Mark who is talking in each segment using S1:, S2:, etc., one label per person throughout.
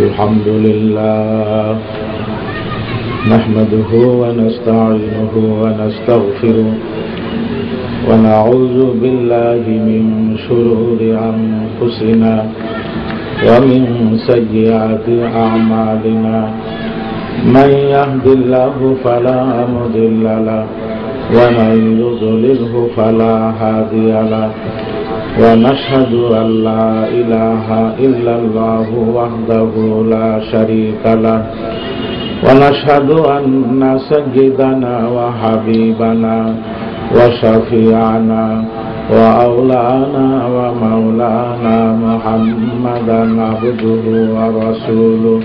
S1: الحمد لله نحمده ونستعينه ونستغفره ونعوذ بالله من شرور أنفسنا ومن سيئات أعمالنا من يهد الله فلا مضل له ومن يضلله فلا هادي له ونشهد أن لا إله إلا الله وحده لا شريك له ونشهد أن سيدنا وحبيبنا وشفيعنا وأولانا ومولانا محمدا عبده ورسوله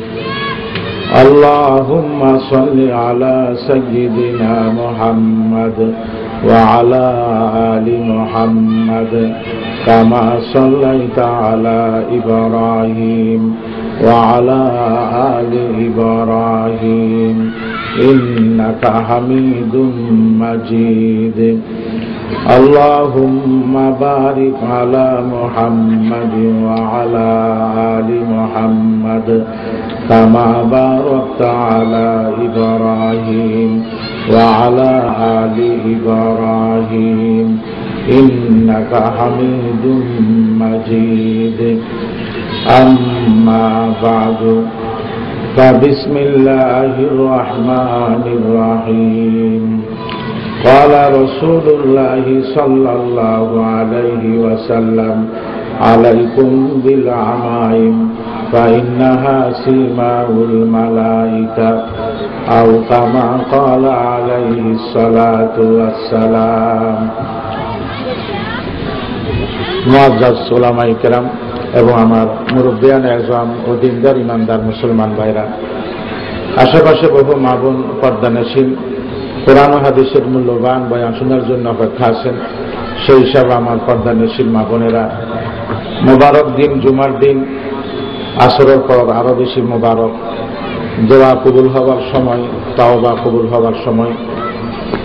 S1: اللهم صل على سيدنا محمد وعلى آل محمد كما صليت على إبراهيم وعلى آل إبراهيم إنك حميد مجيد اللهم بارك على محمد وعلى آل محمد كما باركت على إبراهيم وعلى آل إبراهيم إنك حميد مجيد أما بعد فبسم الله الرحمن الرحيم قال رسول الله صلى الله عليه وسلم عليكم بالعمائم فإنها سيماء الملائكة أو كما قال عليه الصلاة والسلام মুআজ্জাজ উলামায়ে কেরাম এবং আমার মুরব্বিয়ান আযম ও দিনদার ইমানদার মুসলমান ভাইরা, আশেপাশে বহু মা বোন পর্দানশীল কোরআন ও হাদিসের মূল্যবান বয়ান শোনার জন্য অপেক্ষা আছেন। সেই হিসাবে আমার পর্দানশীল মা বোনেরা, মোবারক দিন জুমার দিন, আসরের পর আরো বেশি মোবারক, দোয়া কবুল হওয়ার সময়, তাওবা কবুল হওয়ার সময়।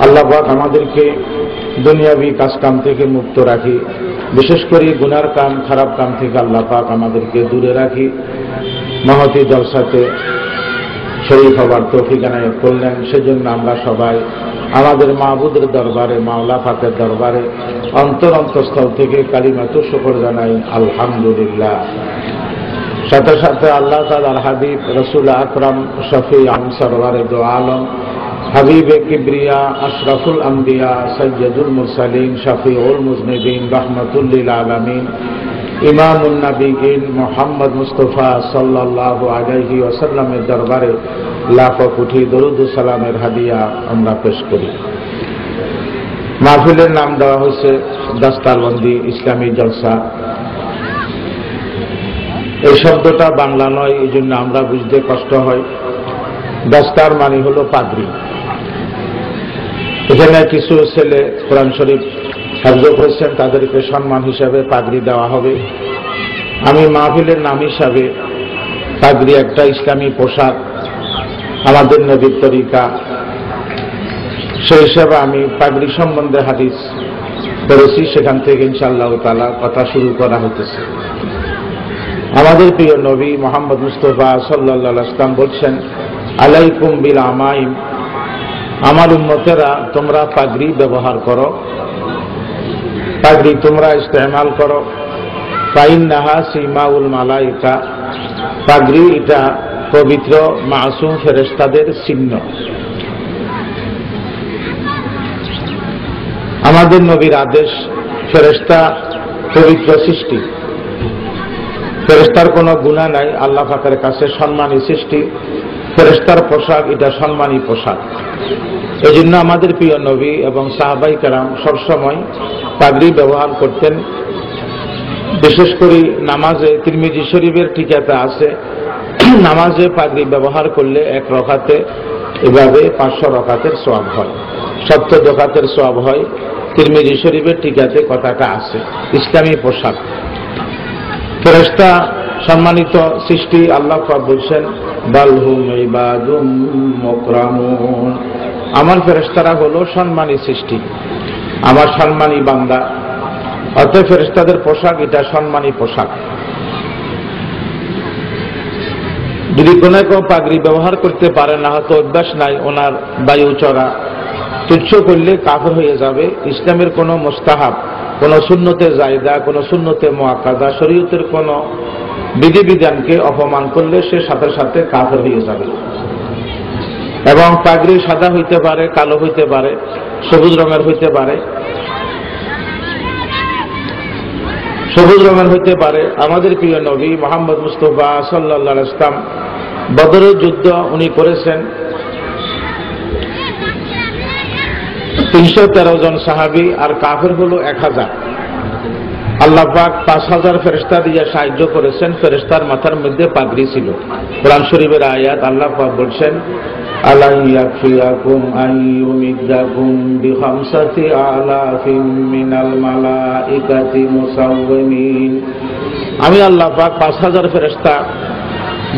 S1: আল্লাহ পাক আমাদেরকে দুনিয়াবি কাজকাম থেকে মুক্ত রাখি, বিশেষ করে গুনার কাম খারাপ কাম থেকে আল্লাহ পাক আমাদেরকে দূরে রাখি। মহতি জলসাতে শরীফ হবার তৌফিক এনায়েত করলেন। সেজন্য আমরা সবাই আমাদের মাহবুদের দরবারে, মাওলা পাকের দরবারে অন্তরস্থল থেকে কালিমাতু শুকর জানাই আলহামদুলিল্লাহ। সাথে সাথে আল্লাহ তাআলার হাবিব রাসূল আকরাম শফিঈ সরওয়ারে দো আলম হাবিবে কিবরিয়া আশরাফুল আম্বিয়া সাইয়্যিদুল মুরসালিন শফিউল মুজনিবিন রাহমাতুল লিল আলামিন ইমামুন নবিয়্যিন মুহাম্মদ মুস্তাফা সাল্লাল্লাহু আলাইহি ওয়াসাল্লামের দরবারে লাখো কোটি দরুদ ও সালামের হাদিয়া আমরা পেশ করি। মাহফিলের নাম দেওয়া হয়েছে দস্তারবন্দি ইসলামী জলসা। এই শব্দটা বাংলা নয়, এই জন্য আমরা বুঝতে কষ্ট হয়। দস্তার মানে হলো পাগড়ি। এখানে কিছু ছেলে কোরআন শরীফ হিফজ করেছেন, তাদেরকে সম্মান হিসাবে পাগড়ি দেওয়া হবে। আমি মাহফিলের নাম হিসাবে পাগড়ি একটা ইসলামী পোশাক, আমাদের নবীর তরিকা, সেই হিসাবে আমি পাগড়ি সম্বন্ধে হাদিস করেছি। সেখান থেকে ইনশাআল্লাহ তাআলা কথা শুরু করা হতেছে। আমাদের প্রিয় নবী মুহাম্মদ মুস্তাফা সাল্লাল্লাহু আলাইহি ওয়াসাল্লাম বলছেন, আলাইকুম বিল আমাইম, আমার উম্মতেরা তোমরা পাগড়ি ব্যবহার করো, পাগড়ি তোমরা ইস্তেমাল করো। ফাইন্নাহা সিমাউল মালাইকা, পাগড়ি এটা পবিত্র মাসুম ফেরেশতাদের চিহ্ন। আমাদের নবীর আদেশ, ফেরেশতা পবিত্র সৃষ্টি, ফেরেশতার কোনো গুনাহ নাই, আল্লাহ পাকের কাছে সম্মানী সৃষ্টি। ফেরেশতার পোশাক এটা সম্মানী পোশাক। এই জন্য আমাদের প্রিয় নবী এবং সাহাবাই কেরাম সবসময় পাগড়ি ব্যবহার করতেন। বিশেষ করে নামাজে, তিরমিজি শরীফের টিকাতে আছে, নামাজে পাগড়ি ব্যবহার করলে এক রাকাতে এভাবে 500 রাকাতের সওয়াব হয়, 70 রাকাতের সওয়াব হয়। তিরমিজি শরীফের টিকাতে কথাটা আছে। ইসলামী পোশাক, ফেরেশতা সম্মানিত সৃষ্টি। আল্লাহ পাক বলছেন, বাল হুম ইবাদুম মুকরামুন, আমার ফেরেশতারা হলো সম্মানী সৃষ্টি, আমার সম্মানী বান্দা। অতএব ফেরেশতাদের পোশাক এটা সম্মানী পোশাক। যদি কোনো কেউ পাগড়ি ব্যবহার করতে পারে না, হয়তো অভ্যাস নাই, ওনার বায়ু চড়া, তুচ্ছ করলে কাফের হয়ে যাবে। ইসলামের কোনো মুস্তাহাব, কোনো সুন্নতে জায়দা, কোনো সুন্নতে মুআক্কাদা, শরীয়তের কোনো বিধিবিধানকে অপমান করলে সে সাথে সাথে কাফের হয়ে যাবে। এবং পাগড়ি সাদা হইতে পারে, কালো হইতে পারে, সবুজ রঙের হইতে পারে, সবুজ রঙের হইতে পারে। আমাদের প্রিয় নবী মুহাম্মদ মুস্তাফা সাল্লাল্লাহু আলাইহি ওয়াসাল্লাম বদরের যুদ্ধ উনি করেছেন। 313 জন সাহাবী আর কাফের হলো 1000। আল্লাহ পাক 5000 ফেরেশতা দিয়ে সাহায্য করেছেন। ফেরেশতার মাথার মধ্যে পাগড়ি ছিল। কোরআন শরীফের আয়াত আল্লাহ পাক বলছেন, আলা ইয়াকফিয়াকুম আন ইউমিদ্দাকুম বিখামসাতি আলাফিন মিনাল মালাইকাতি মুসাওয়িমিন। আমি আল্লাহ পাক 5000 ফেরেশতা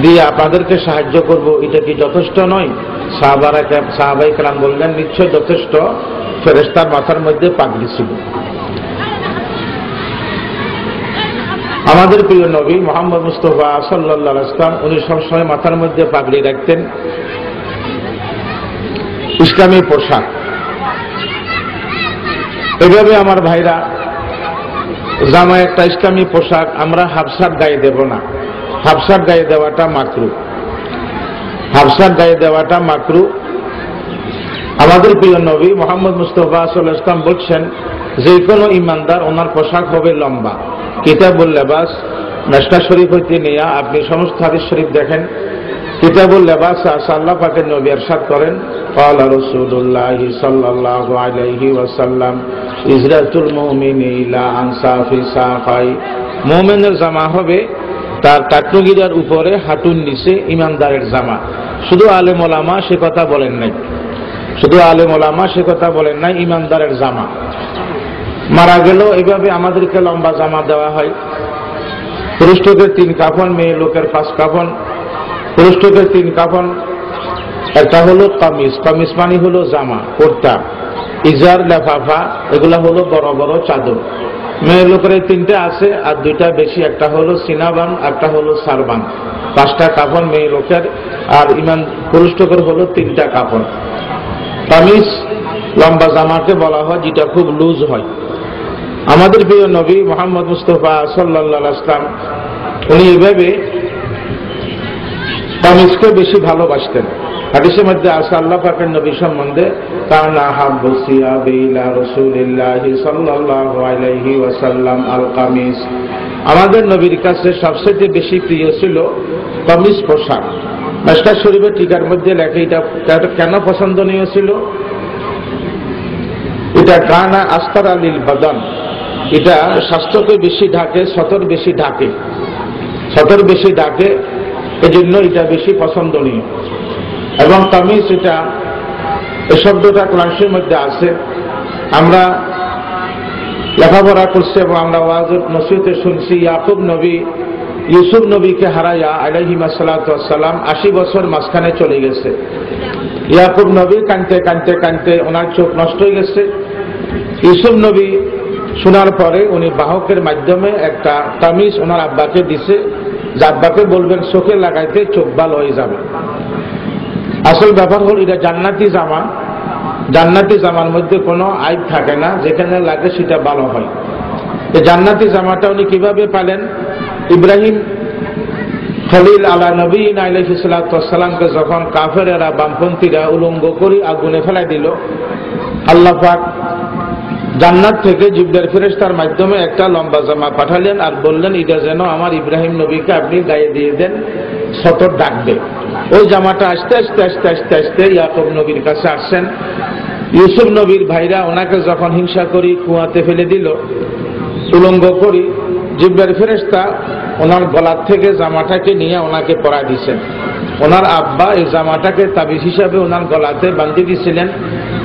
S1: দিয়ে আপনাদেরকে সাহায্য করব, এটা কি যথেষ্ট নয়? সাহাবায়ে কেরাম বললেন, নিশ্চয় যথেষ্ট। ফেরেশতার মাথার মধ্যে পাগড়ি ছিল। আমাদের প্রিয় নবী মুহাম্মদ মুস্তাফা সাল্লাল্লাহু আলাইহি ওয়াসাল্লাম উনি সবসময় মাথার মধ্যে পাগড়ি রাখতেন। ইসলামী পোশাক এভাবে আমার ভাইরা, জামা একটা ইসলামী পোশাক, আমরা হাফসার গায়ে দেব না। হাফসার গায়ে দেওয়াটা মাকরু, হাফসার গায়ে দেওয়াটা মাকরু। আমাদের প্রিয় নবী মুহাম্মদ মুস্তাফা সাল্লাল্লাহু আলাইহি ওয়াসাল্লাম বলছেন, যে কোনো ইমানদার ওনার পোশাক হবে লম্বা। কিতাবুল লেবাস, মিশকাত শরীফ হইতে নিয়া আপনি সমস্ত হাদিস শরীফ দেখেন। কিতাবুল লেবাস আল্লাহ পাকের নবী ইরশাদ করেন, ক্বালা রাসূলুল্লাহ সাল্লাল্লাহু আলাইহি ওয়াসাল্লাম, ইজরাতুল মুমিনি ইলা আনসাফি সাকাই। মুমিনের জামা হবে তার টাকনুগিরার উপরে, হাঁটুর নিচে ইমানদারের জামা। শুধু আলেম ওলামা সে কথা বলেন নাই, শুধু আলেম ওলামা সে কথা বলেন নাই, ইমানদারের জামা। মারা গেলেও এভাবে আমাদেরকে লম্বা জামা দেওয়া হয়। পুরুষ লোকের 3 কাফন, মেয়ে লোকের 5 কাফন। পুরুষ লোকের 3 কাফন, একটা হলো কামিজ, কামিজ মানে হলো জামা, কুর্তা। ইজার, লেফাফা এগুলা হলো বড় বড় চাদর। মেয়ে লোকের 3টা আছে আর 2টা বেশি, একটা হলো সিনাবান, একটা হলো সারবান। 5টা কাফন মেয়ে লোকের, আর পুরুষ লোকের হলো 3টা কাফন। কামিজ লম্বা জামাকে বলা হয় যেটা খুব লুজ হয়। আমাদের প্রিয় নবী মুহাম্মদ মুস্তাফা সাল্লাল্লাহু আলাইহি ওয়াসাল্লাম উনি এভাবে কামিজকে বেশি ভালোবাসতেন। হাদিসের মধ্যে আছে আল্লাহ পাকের নবী সম্বন্ধে, কানা হাব্বু সিয়াবি ইলা রাসূলিল্লাহি সাল্লাল্লাহু আলাইহি ওয়াসাল্লাম আল কামিজ। আমাদের নবীর কাছে সবচেয়ে বেশি প্রিয় ছিল কামিজ পোশাক। মিশকাত শরীফের টিকার মধ্যে লেখা, এটা কেন পছন্দনীয় ছিল? এটা কানা আস্তার আলিল বাদান, এটা স্বাস্থ্যকে বেশি ঢাকে, সতর বেশি ঢাকে, সতর বেশি ঢাকে, এজন্য এটা বেশি পছন্দনীয়। এবং কামিজ, এটা এই শব্দটা কোরআনের মধ্যে আছে। আমরা লেখাপড়া করছি এবং আমরা ওয়াজ নসিহতে শুনছি, ইয়াকুব নবী ইউসুফ নবীকে হারাইয়া আলাইহিস সালাতু ওয়াস সালাম 80 বছর মাঝখানে চলে গেছে। ইয়াকুব নবী কাঁদতে কাঁদতে কাঁদতে ওনার চোখ নষ্ট হয়ে গেছে। ইউসুফ নবী শোনার পরে উনি বাহকের মাধ্যমে একটা কামিজ ওনার আব্বাকে দিছে, যে আব্বাকে বলবেন চোখে লাগাইতে, চোখ ভালো হয়ে যাবে। আসল ব্যাপার হল এটা জান্নাতি জামা। জান্নাতি জামার মধ্যে কোনো আইব থাকে না, যেখানে লাগে সেটা ভালো হয়। এই জান্নাতি জামাটা উনি কিভাবে পালেন? ইব্রাহিম খলিল আলা নবীনা আলাইহিস সালাতু ওয়াস সালামকে যখন কাফেরেরা, বামপন্থীরা উলঙ্গ করে আগুনে ফেলাই দিল, আল্লাহ পাক জান্নাত থেকে জিবরাইল ফেরেশতার মাধ্যমে একটা লম্বা জামা পাঠালেন আর বললেন, এটা যেন আমার ইব্রাহিম নবীকে আপনি গায়ে দিয়ে দেন, সতর ডাকবে। ওই জামাটা আস্তে আস্তে আস্তে আস্তে আস্তে ইয়াকুব নবীর কাছে আসছেন। ইউসুফ নবীর ভাইরা ওনাকে যখন হিংসা করি কুয়াতে ফেলে দিল উলঙ্গ করি, জিবরাইল ফেরেশতা ওনার গলার থেকে জামাটাকে নিয়ে ওনাকে পরায় দিয়েছেন। ওনার আব্বা এই জামাটাকে তাবিজ হিসাবে ওনার গলাতে বাঁধিয়ে দিয়েছিলেন,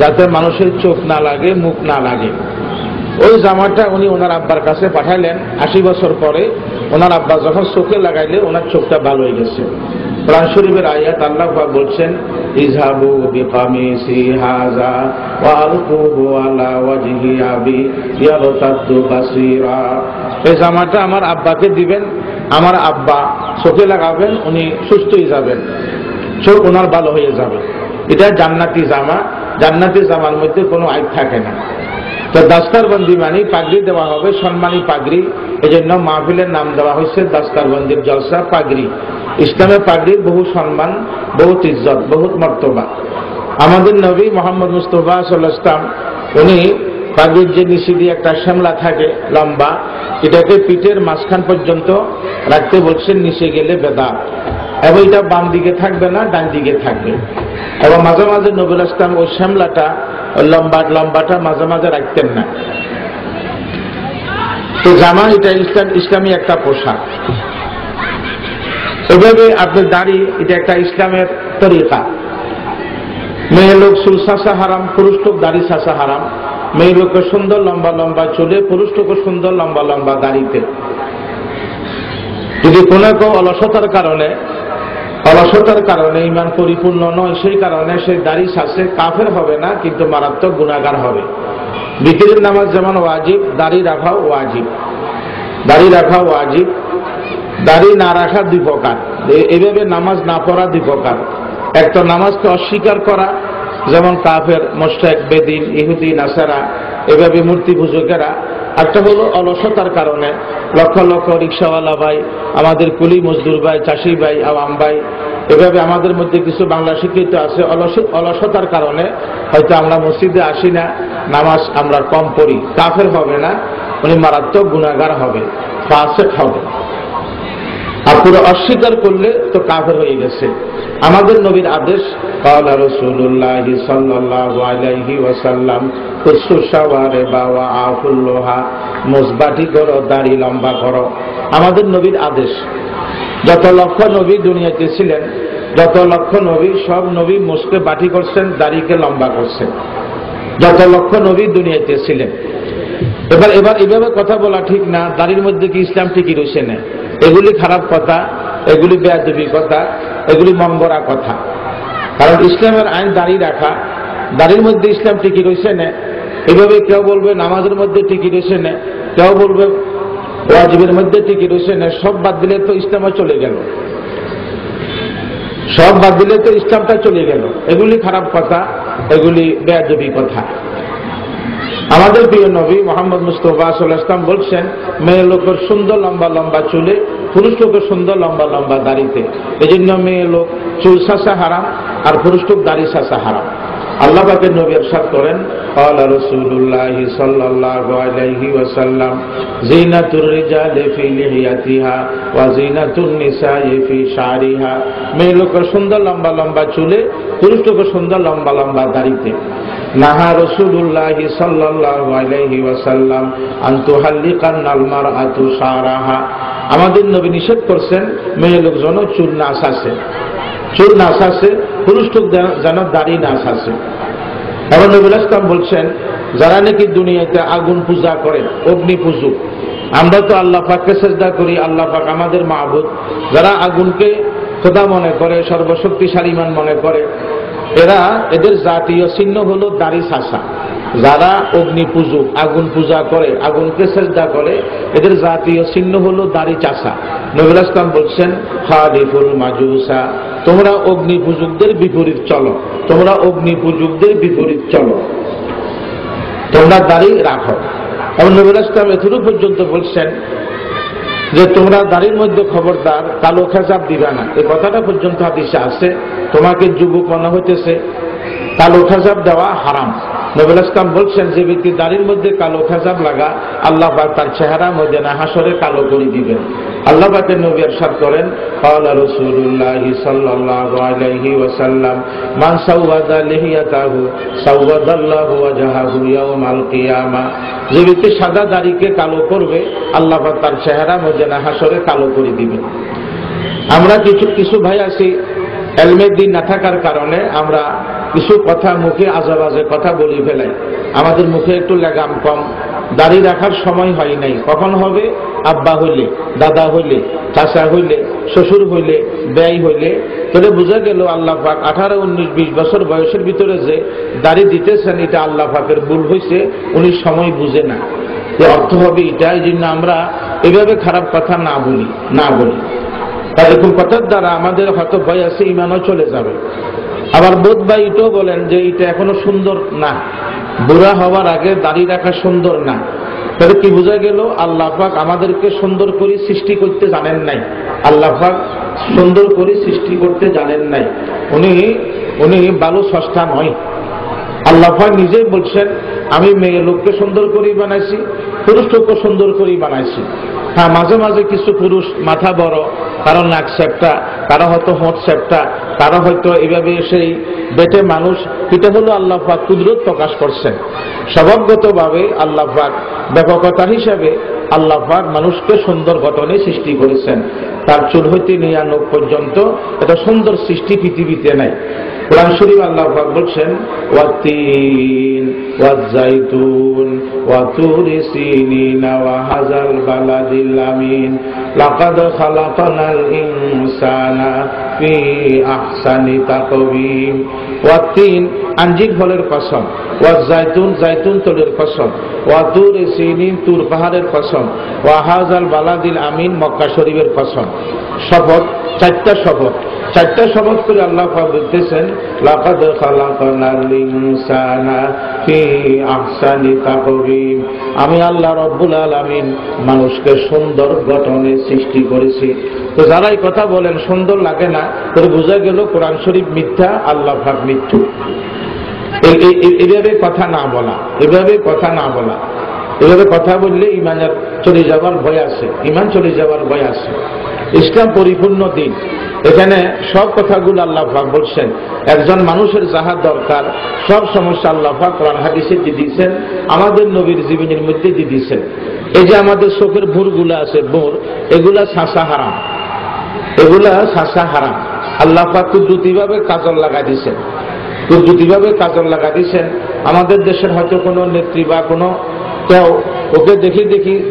S1: যাতে মানুষের চোখ না লাগে, মুখ না লাগে। ওই জামাটা উনি ওনার আব্বার কাছে পাঠালেন। 80 বছর পরে ওনার আব্বা যখন চোখে লাগাইলে ওনার চোখটা ভালো হয়ে গেছে। কোরআন শরীফের আয়াত আল্লাহ পাক বলছেন ইযহাবু বিকামিসি হাযা ওয়া আলকুহু আলা ওয়াজহি আবি ইয়ারতাদু বাসীরা। এই জামাটা আমার আব্বাকে দিবেন, আমার আব্বা চোখে লাগাবেন, উনি সুস্থ হয়ে যাবেন, চোখ ওনার ভালো হয়ে যাবে। এটা জান্নাতি জামা। জান্নাতি জামার মধ্যে কোনো আইব থাকে না। তো দাস্তারবন্দি মানে পাগড়ি দেওয়া হবে, সম্মানী পাগড়ি। এই জন্য মাহফিলের নাম দেওয়া হয়েছে দাস্তারবন্দির জলসা পাগড়ি। ইসলামে পাগড়ির বহু সম্মান, বহুত ইজ্জত, বহুত মর্তবা। আমাদের নবী মোহাম্মদ মুস্তাফা সাল্লাল্লাহু আলাইহি ওয়াসাল্লাম উনি পাগড়ির যে নিচে দিয়ে একটা শ্যামলা থাকে লম্বা, এটাকে পিঠের মাঝখান পর্যন্ত রাখতে বলছেন, নিচে গেলে বেদাত। এবং এটা বাম দিকে থাকবে না, ডান দিকে থাকবে। এবং মাঝে মাঝে নবী ইসলাম ওই শ্যামলাটা লম্বাটা মাঝে মাঝে রাখতেন না। তো জামা এটা ইসলামী একটা পোশাক। এভাবে আপনার দাড়ি, এটা একটা ইসলামের তরিকা। মেয়ে লোক চুল চাষা হারাম, পুরুষ লোক দাড়ি চাষা হারাম। মেয়ে লোকের সুন্দর লম্বা লম্বা চুলে, পুরুষ লোকের সুন্দর লম্বা লম্বা দাড়িতে। যদি কোনো কেউ অলসতার কারণে ইমান পরিপূর্ণ নয়, সেই কারণে সেই দাড়ি চাষে, কাফের হবে না, কিন্তু মারাত্মক গুনাহগার হবে। বিতরের নামাজ যেমন ওয়াজিব, দাড়ি রাখাও ওয়াজিব। দাড়ি না রাখা দুই প্রকার। এইভাবে নামাজ না পড়া দুই প্রকার। একটা নামাজকে অস্বীকার করা, যেমন কাফের, মুশরিক, বেদিন, ইহুদি, নাসারা, এভাবে মূর্তি পূজকেরা। একটা হলো অলসতার কারণে লক্ষ লক্ষ রিক্সাওয়ালা ভাই, আমাদের কুলি মজদুর ভাই, চাষি ভাই, আওয়াম ভাই, এভাবে আমাদের মধ্যে কিছু বাংলা শিক্ষিত আছে, অলসতার কারণে হয়তো আমরা মসজিদে আসি না, নামাজ আমরা কম পড়ি। কাফের হবে না, উনি মারাত্মক গুনাহগার হবে, ফাসিক হবে। আর পুরো অস্বীকার করলে তো কাফের হয়ে গেছে। আমাদের নবীর আদেশ, ক্বালা রাসূলুল্লাহ সাল্লাল্লাহু আলাইহি ওয়াসাল্লাম কুসু শাওয়ারিবা ওয়া আফুল্লাহা, মুসবাটি করো, দাড়ি লম্বা করো। আমাদের নবীর আদেশ। যত লক্ষ নবী দুনিয়াতে ছিলেন, যত লক্ষ নবী, সব নবী মুসকে বাটি করছেন, দাড়িকে লম্বা করছেন। যত লক্ষ নবী দুনিয়াতে ছিলেন। এবার এভাবে কথা বলা ঠিক না, দাড়ির মধ্যে কি ইসলাম টিকে রয়েছে না? এগুলি খারাপ কথা, এগুলি বেয়াদবি কথা, এগুলি মঙ্গরা কথা। কারণ ইসলামের আইন দাড়ি রাখা, দাড়ির মধ্যে ইসলাম টিকে রয়েছে না। এভাবে কেউ বলবে নামাজের মধ্যে টিকে রয়েছে না, কেউ বলবে ওয়াজিবের মধ্যে টিকে রয়েছে না। সব বাদ দিলে তো ইসলামও চলে গেল, সব বাদ দিলে তো ইসলামটা চলে গেল। এগুলি খারাপ কথা, এগুলি বেয়াদবি কথা। আমাদের প্রিয় নবী মোহাম্মদ মুস্তাফা সাল্লাল্লাহু আলাইহি ওয়াসাল্লাম বলছেন, মেয়ে লোকের সুন্দর লম্বা লম্বা চুলে, পুরুষ লোকের সুন্দর লম্বা লম্বা দাড়িতে। এই জন্য মেয়ে লোক চুল চাষা হারাম, আর পুরুষ লোক দাড়ি চাষা হারাম। আল্লাহ পাকের নবী ইরশাদ করেন, ক্বালা রাসূলুল্লাহ সাল্লাল্লাহু আলাইহি ওয়াসাল্লাম যিনাতুর রিজালি ফি লিহিয়াতিহা ওয়া যিনাতুন নিসাই ফি শারিহা। মেয়ে লোকের সুন্দর লম্বা লম্বা চুলে, পুরুষ লোকের সুন্দর লম্বা লম্বা দাড়িতে। নাহা রাসূলুল্লাহ সাল্লাল্লাহু আলাইহি ওয়াসাল্লাম আন তুহাল্লিকান্নাল মারআতু শারাহা। আমাদের নবী নিষেধ করছেন মেয়ে লোক যেন চুল না ছাঁচে, চুল না ছাঁচে, পুরুষ লোক যেন দাড়ি না ছাঁচে। এবং নবী ইসলাম বলছেন, যারা নাকি দুনিয়াতে আগুন পূজা করে, অগ্নি পূজক, আমরা তো আল্লাহ পাককে সিজদা করি, আল্লাহ পাক আমাদের মাবুদ। যারা আগুনকে খোদা মনে করে, সর্বশক্তিশালী মান মনে করে, এদের জাতীয় চিহ্ন হলো দাড়ি ছাঁচা। যারা অগ্নি পূজক, আগুন পূজা করে, আগুনকে সিজদা করে, এদের জাতীয় চিহ্ন হলো দাড়ি চাষা। নবী ইসলাম বলছেন, খালিফুল মাজুসা, তোমরা অগ্নি পূজকদের বিপরীত চলো, তোমরা অগ্নি পূজকদের বিপরীত চলো, তোমরা দাড়ি রাখো। এবং নবী ইসলাম এতটুকু পর্যন্ত বলছেন যে তোমরা দাড়ির মধ্যে খবরদার কালো খেজাব দিবা না। এই কথাটা পর্যন্ত হাদিসে আছে। তোমাকে যুবক মনে হইতেছে, কালো খেজাব দেওয়া হারাম। নবী ইসলাম বলছেন, যে ব্যক্তি দাড়ির মধ্যে কালো খেজাব লাগা, আল্লাহ পাক তার চেহারা ময়দানে হাসরে কালো করে দিবেন। আল্লাহ পাকের নবী ইরশাদ করেন, ক্বালা রাসূলুল্লাহ সাল্লাল্লাহু আলাইহি ওয়াসাল্লাম মান সাওয়াদা লিহিয়াতাহু সাওয়াদাল্লাহু ওয়াজহাহু ইয়াওমাল কিয়ামা। যে ব্যক্তি সাদা দাড়িকে কালো করবে, আল্লাহ পাক তার চেহারা ময়দানে হাসরে কালো করে দিবেন। আমরা কিছু ভাই আছি, এলমে দ্বীন না থাকার কারণে আমরা কিছু কথা মুখে আজে বাজে কথা বলি ফেলাই। আমাদের মুখে একটু লাগাম কম, দাড়ি রাখার সময় হয় নাই। কখন হবে? আব্বা হইলে, দাদা হইলে, চাচা হইলে, শ্বশুর হইলে, ব্যয় হইলে। তাহলে বোঝা গেল আল্লাহ পাক 18, 19, 20 বছর বয়সের ভিতরে যে দাড়ি দিতেছেন এটা আল্লাহ পাকের ভুল হয়েছে, উনি সময় বুঝে না। অর্থ হবে এটা, এই জন্য আমরা এভাবে খারাপ কথা না বলি। এরকম কথার দ্বারা আমাদের হয়তো ভয় আছে, ইমানও চলে যাবে। আবার বোধ ভাই এটাও বলেন যে এটা এখনো সুন্দর না, বুড়া হওয়ার আগে দাড়ি রাখা সুন্দর না। তাহলে কি বোঝা গেল? আল্লাহ পাক আমাদেরকে সুন্দর করে সৃষ্টি করতে জানেন নাই। আল্লাহ পাক সুন্দর করে সৃষ্টি করতে জানেন নাই। উনি বালু সস্তা নয়। আল্লাহ পাক নিজেই বলছেন, আমি মেয়ে লোককে সুন্দর করেই বানাইছি, পুরুষ লোককে সুন্দর করেই বানাইছি। হ্যাঁ, মাঝে মাঝে কিছু পুরুষ মাথা বড়, কারো নাক চ্যাপ্টা, কারো হয়তো হোঁট চ্যাপ্টা, কারো হয়তো এইভাবে সেই বেটে মানুষ। এটা হলো আল্লাহ পাক কুদরত প্রকাশ করছেন। স্বভাবগতভাবে আল্লাহ পাক ব্যাপকতা হিসাবে আল্লাহ পাক মানুষকে সুন্দর গঠনে সৃষ্টি করেছেন। তার চুল হইতে নিয়ে নখ পর্যন্ত এটা সুন্দর সৃষ্টি পৃথিবীতে নাই। কোরআন শরীফ আল্লাহ পাক বলছেন, ওয়াতিন ওয়াজাইতুন ওয়া তুরি সিনিনা ওয়া হাযাল বালাদিল আমিন লাকাদ খালাকনাল ইনসানা ফি আহসানি তাকওয়িম। ওয়াতিন আঞ্জির ফলের কসম, ওয়াজাইতুন জাইতুন তলের কসম, ওয়া তুরি সিনিন তুর পাহাড়ের কসম, ওয়া হাযাল বালাদিল আমিন মক্কা শরীফের কসম। শপথ, চারটা শপথ করে আল্লাহ পাক বলতেছেন, লাকাদ খালাকনাল ইনসানা ফি আহসানি তাকওয়িম। আমি আল্লাহ রব্বুল আলামিন মানুষকে সুন্দর গঠনে সৃষ্টি করেছি। তো যারা এই কথা বলেন সুন্দর লাগে না, তো বোঝা গেল কোরআন শরীফ মিথ্যা, আল্লাহ পাক মিথ্যু। এভাবে কথা না বলা, এভাবে কথা বললে ইমানের চলে যাওয়ার ভয় আছে, ইমান চলে যাওয়ার ভয় আছে। ইসলাম পরিপূর্ণ দিন, এখানে সব কথাগুলো আল্লাহ পাক বলছেন। একজন মানুষের যাহা দরকার সব সমস্যা আল্লাহ পাক কোরআন হাদিসে দিয়ে দিয়েছেন, আমাদের নবীর জীবনের মধ্যে দিয়ে দিয়েছেন। এই যে আমাদের চোখের ভুরগুলো আছে, ভুর, এগুলা শাসা হারাম। আল্লাহ পাক কুদরতিভাবে কাজল লাগা দিয়েছেন। আমাদের দেশের হয়তো কোনো নেত্রী বা কোনো কেউ ওকে দেখি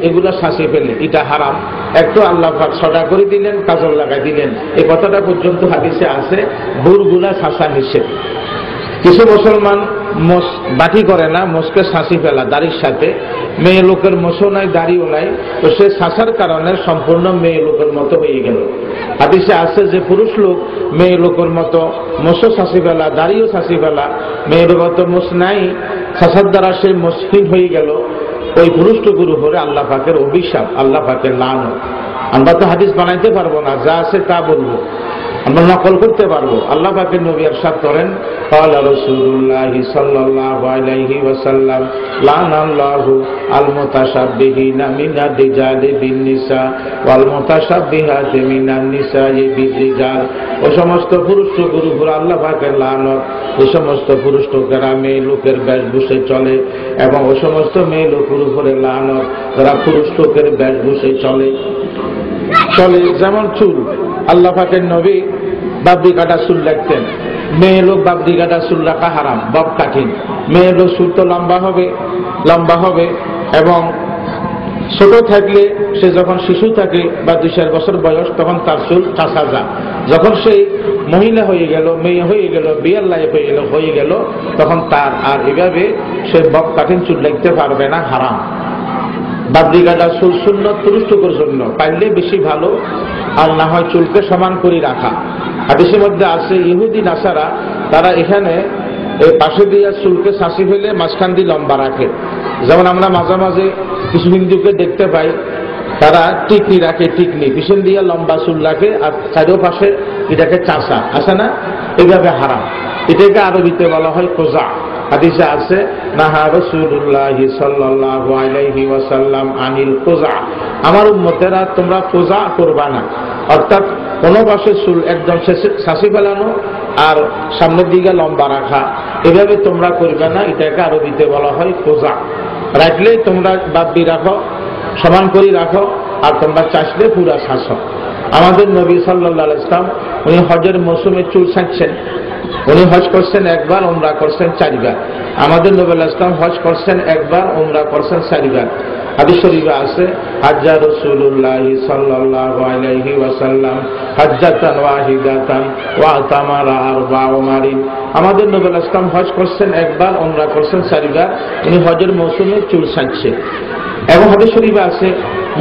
S1: এগুলা শাসি ফেলে, এটা হারাম। একটু আল্লাহ পাক সদা করে দিলেন, কাজল লাগাই দিলেন। এই কথাটা পর্যন্ত হাদিসে আছে, ভুরগুলা শাসা নিষেধ। কিছু মুসলমান মোষ বাটি করে না, মোষকে শাসি ফেলা দাড়ির সাথে। মেয়ে লোকের মোষও নাই, দাড়িও নাই, তো সে শাসার কারণে সম্পূর্ণ মেয়ে লোকের মতো হয়ে গেল। হাদিসে আছে যে পুরুষ লোক মেয়ে লোকের মতো মোষও শাসি ফেলা, দাড়িও শাসি ফেলা, মেয়ের মতো মোষ নাই, শাসার দ্বারা সে মোষহীন হয়ে গেল। ওই পুরুষটুকুর উপরে আল্লাহ পাকের অভিশাপ, আল্লাহ পাকের লানত। আমরা তো হাদিস বানাইতে পারবো না, যা আছে তা বলবো, আমরা নকল করতে পারবো। আল্লাহ পাকের নবী ইরশাদ করেন, ক্বালা রাসূলুল্লাহ সাল্লাল্লাহু আলাইহি ওয়াসাল্লাম, লানাল্লাহু আল মুতাশাব্বিহিনা মিনার রিজালি বিন নিসা ওয়াল মুতাশাব্বিহাতি মিনান নিসাই বির-রিজাল। ওই সমস্ত পুরুষটুকুর উপর আল্লাহ পাকের লানত। ওই সমস্ত পুরুষটুকেরা মেয়ে লোকের বেশভূষে চলে, এবং ওই সমস্ত মেয়ে লোকের উপরে লানত যারা পুরুষটুকের বেশভূষে চলে। যেমন চুল, আল্লাহ পাকের নবী বাবরি কাটা চুল রাখতেন। মেয়ে লোক বাবরি কাটা চুল রাখা হারাম, বব কাটিং। মেয়ে লোক চুল তো লম্বা হবে এবং ছোট থাকলে, সে যখন শিশু থাকে বা 2-4 বছর বয়স, তখন তার চুল চাষা যায়। যখন সেই মহিলা হয়ে গেল, মেয়ে হয়ে গেল, বিয়ের লাইফ হয়ে গেল, তখন তার আর এভাবে সে বব কাটিং চুল রাখতে পারবে না, হারাম। বাবরি কাটা চুল সুন্নত পুরুষটুকুর জন্য, পাইলে বেশি ভালো, আর না হয় চুলকে সমান করে রাখা। হাদিসের মধ্যে আছে ইহুদি নাসারা তারা এখানে পাশে দিয়ে চুলকে শাসি ফেলে মাঝখান দিয়ে লম্বা রাখে। যেমন আমরা মাঝে মাঝে কিছু হিন্দুকে দেখতে পাই, তারা টিকনি রাখে, টিকনি পিছন দিয়ে লম্বা চুল রাখে, আর চারো পাশে এটাকে চাষা আছে না, এইভাবে হারাম। এটাকে আরবিতে বলা হয় কোজা। হাদিসে আছে, নাহা রাসূলুল্লাহ সাল্লাল্লাহু আলাইহি ওয়াসাল্লাম আনিল কোজা। আমার উম্মতেরা তোমরা কোজা করবা না, অর্থাৎ কোনো পাশে চুল একদম শাসি ফেলানো আর সামনের দিকে লম্বা রাখা, এভাবে তোমরা করবে না। এটাকে আরবিতে বলা হয় কোজা। রাখলে তোমরা বাবরি রাখো, সমান করে রাখো, আর তোমরা চাষলে পুরা শাসো। আমাদের নবী সাল্লাল্লাহু আলাইহি ওয়াসাল্লাম উনি হজের মৌসুমে চুল ছাঁটছেন, উনি হজ করছেন একবার, উমরা করছেন 4 বার। আমাদের নবী আলাইহিস সালাম হজ করছেন একবার, উমরা করছেন 4 বার। হাদিস শরীফে আছে হাজ্জা রাসূলুল্লাহ সাল্লাল্লাহু আলাইহি ওয়াসাল্লাম হাজ্জাতান ওয়াহিদাতান ওয়া তামারা 4 উমারিন। আমাদের নবী আলাইহিস সালাম হজ করছেন একবার, উমরা করছেন 4 বার। উনি হজের মৌসুমে চুল ছাঁটছে। এবং হাদিস শরীফে আছে,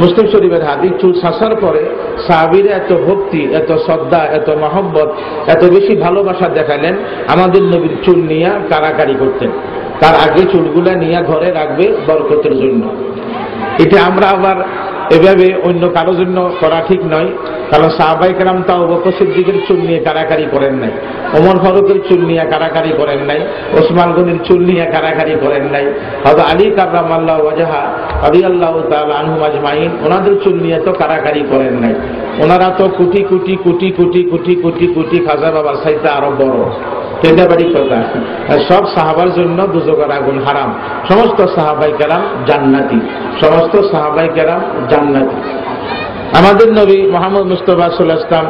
S1: মুসলিম শরীফের হাদিস, চুল ছাঁচার পরে সাহাবীরা এত ভক্তি, এত শ্রদ্ধা, এত মহব্বত, এত বেশি ভালোবাসা দেখালেন, আমাদের নবীর চুল নিয়ে কারাকারি করতেন। তার আগে চুলগুলা নিয়ে ঘরে রাখবে বরকতের জন্য। এটা আমরা আবার এভাবে অন্য কারোর জন্য করা ঠিক নয়, কারণ সাহাবায়ে কেরাম তো আবু বকর সিদ্দিকের চুল নিয়ে কারাকারি করেন নাই, ওমর ফারুকের চুল নিয়ে কারাকারি করেন নাই, ওসমান গনির চুল নিয়ে কারাকারি করেন নাই, হযরত আলী কাররামাল্লাহু ওয়াজহা রাদিয়াল্লাহু তাআলা আনহুম আজমাইন ওনাদের চুল নিয়ে তো কারাকারি করেন নাই। ওনারা তো কোটি কোটি কোটি কোটি কোটি কোটি কোটি খাজা বাবার চাইতে আরো বড়। তেদাবাড়ি কথা, সব সাহাবার জন্য দুজকের আগুন হারাম। সমস্ত সাহাবায়ে কেরাম জান্নাতি, সমস্ত সাহাবায়ে কেরাম জান্নাতি। আমাদের নবী মুহাম্মদ মুস্তাফা সাল্লাল্লাহু আলাইহি ওয়াসাল্লাম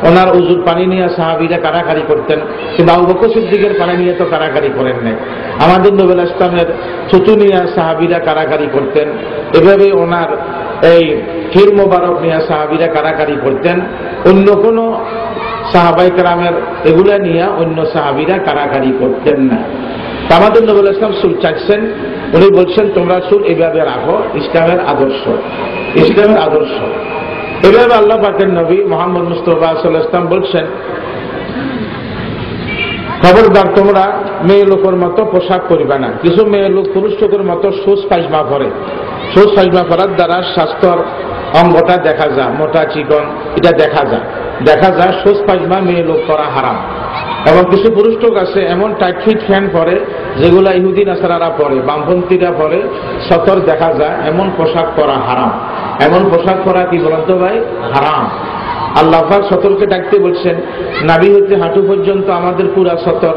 S1: ওনার উযুর পানি নিয়ে সাহাবীরা কারাকারি করতেন, কিন্তু আবু বকর সিদ্দিকের পানি নিয়ে তো কারাকারি করেন নাই। আমাদের নবী আলাইহিস সালামের থুতু নিয়ে সাহাবীরা কারাকারি করতেন। এভাবে ওনার এই ক্ষীর মোবারক নিয়ে সাহাবীরা কারাকারি করতেন। অন্য কোনো সাহাবায়ে কেরামের এগুলা নিয়ে অন্য সাহাবীরা কারাকারি করতেন না। আমাদের নবী আলাইহিস সালাম চুল চাচ্ছেন, উনি বলছেন তোমরা চুল এইভাবে রাখো, ইসলামের আদর্শ, ইসলামের আদর্শ। এভাবে আল্লাহ পাকের নবী মুহাম্মদ মুস্তাফা সাল্লাল্লাহু আলাইহি ওয়াসাল্লাম বলছেন, খবরদার তোমরা মেয়ে লোকের মতো পোশাক পরিবে না। কিছু মেয়ে লোক পুরুষ লোকের মতো সোজ পায়জামা পরে। সোজ পায়জামা পরার দ্বারা স্বাস্থ্যর অঙ্গটা দেখা যায়, মোটা চিকন এটা দেখা যায়। সোজ পায়জামা মেয়ে লোক পরা হারাম। এবং কিছু পুরুষ লোক আছে এমন টাইট ফিট প্যান্ট পরে যেগুলা ইহুদি নাসারারা পরে, বামপন্থীরা পরে, সতর দেখা যায়, এমন পোশাক পরা হারাম। এমন পোশাক পরা কি বলতো ভাই? হারাম। আল্লাহ পাক সতরকে ডাকতে বলছেন, নাভি হইতে হাঁটু পর্যন্ত আমাদের পুরা সতর।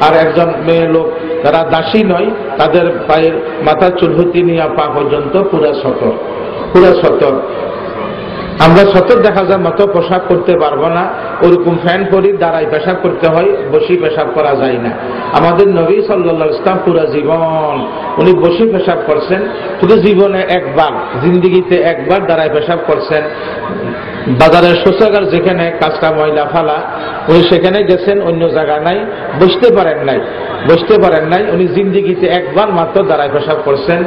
S1: আর একজন মেয়ে লোক যারা দাসী নয় তাদের পায়ের মাথার চুল হইতে নিয়ে পা পর্যন্ত পুরা সতর, পুরা সতর। আমরা সতর দেখা যায় মতো পোশাক করতে পারবো না, ওরকম ফ্যান পরি দাঁড়াই পেশাব করতে হয়, বসি পেশাব করা যায় না। আমাদের নবী সাল্লাল্লাহু আলাইহি ওয়াসাল্লাম পুরা জীবন উনি বসি পেশাব করছেন, শুধু জীবনে একবার, জিন্দেগিতে একবার দাঁড়াই পেশাব করছেন। বাজারের শৌচাগার যেখানে কাঁচা ময়লা ফালা, উনি সেখানে গেছেন, অন্য জায়গা নাই, বসতে পারেন নাই। উনি জিন্দেগিতে একবার মাত্র দাঁড়াই পেশাব করছেন।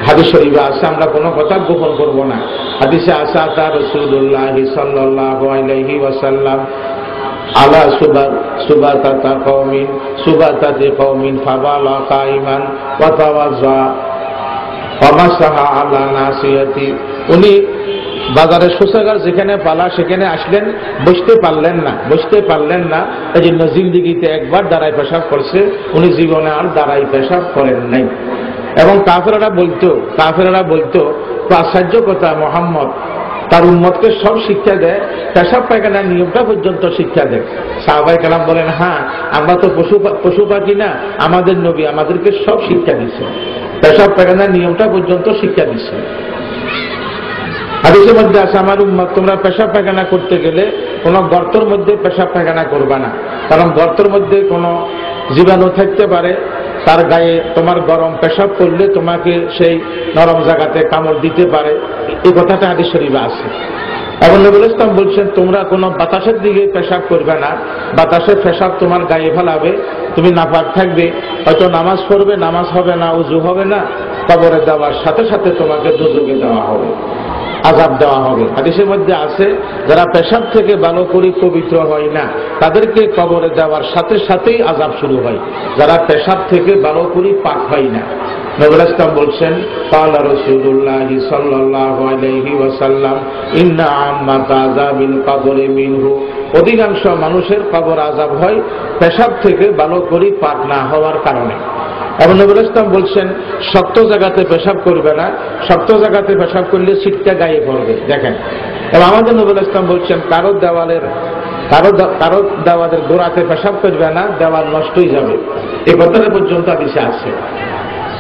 S1: হাদিস শরীফে আছে, আমরা কোনো কথা গোপন করব না। হাদিসে আছে আতা রাসূলুল্লাহ সাল্লাল্লাহু আলাইহি ওয়াসাল্লাম আলা সুবাতাতি কওমিন ফাবালা কাইমান ওয়া তাওয়াজ্জা ওয়া মাসাহা আলা নাসিয়াতি। উনি বাজারের শৌচাগার যেখানে পালা সেখানে আসলেন, বসতে পারলেন না। এই জন্য জিন্দেগিতে একবার দাঁড়াই পেশাব করছে, উনি জীবনে আর দাঁড়াই পেশাব করেন নাই। এবং কাফেররা বলতো আশ্চর্য কথা, মুহাম্মদ তার উম্মতকে সব শিক্ষা দেয়, পেশাব পায়খানার নিয়মটা পর্যন্ত শিক্ষা দেয়। সাহাবায়ে কেরাম বলেন, হ্যাঁ আমরা তো পশু পাখি না, আমাদের নবী আমাদেরকে সব শিক্ষা দিচ্ছে, পেশাব পায়খানার নিয়মটা পর্যন্ত শিক্ষা দিচ্ছে। হাদিসের মধ্যে আছে, আমার উম্মত তোমরা পেশাব পায়খানা করতে গেলে কোনো গর্তের মধ্যে পেশাব পায়খানা করবা না, কারণ গর্তের মধ্যে কোনো জীবাণু থাকতে পারে, তার গায়ে তোমার গরম পেশাব করলে তোমাকে সেই নরম জায়গাতে কামড় দিতে পারে। এই কথাটা হাদিস শরীফে আছে। এবং নবী ইসলাম বলছেন, তোমরা কোনো বাতাসের দিকে পেশাব করবে না, বাতাসের পেশাব তোমার গায়ে ফেলাবে, তুমি নাপাক থাকবে, হয়তো নামাজ পড়বে, নামাজ হবে না, উযু হবে না, কবরে দেওয়ার সাথে সাথে তোমাকে দুজকে দেওয়া হবে, আযাব দেওয়া হবে। হাদিসের মধ্যে আছে, যারা পেশাব থেকে ভালো করে পবিত্র হয় না তাদেরকে কবরে দেওয়ার সাথে সাথেই আযাব শুরু হয়, যারা পেশাব থেকে ভালো করে পাক হয় না। নবী ইসলাম বলছেন, ক্বালা রাসূলুল্লাহ সাল্লাল্লাহু আলাইহি ওয়াসাল্লাম ইন্না আম্মাতা আযাবিল কবরি মিনহু। অধিকাংশ মানুষের কবর আযাব হয় পেশাব থেকে ভালো করে পাক না হওয়ার কারণে। এবং নবী ইসলাম বলছেন, শক্ত জায়গাতে পেশাব করবে না, শক্ত জায়গাতে পেশাব করলে ছিটকা গায়ে পড়বে। দেখেন, এবং আমাদের নবী ইসলাম বলছেন, কারো দেওয়ালের গোড়াতে পেশাব করবে না, দেওয়াল নষ্ট হয়ে যাবে। এই কথাটা পর্যন্ত হাদিসে আছে,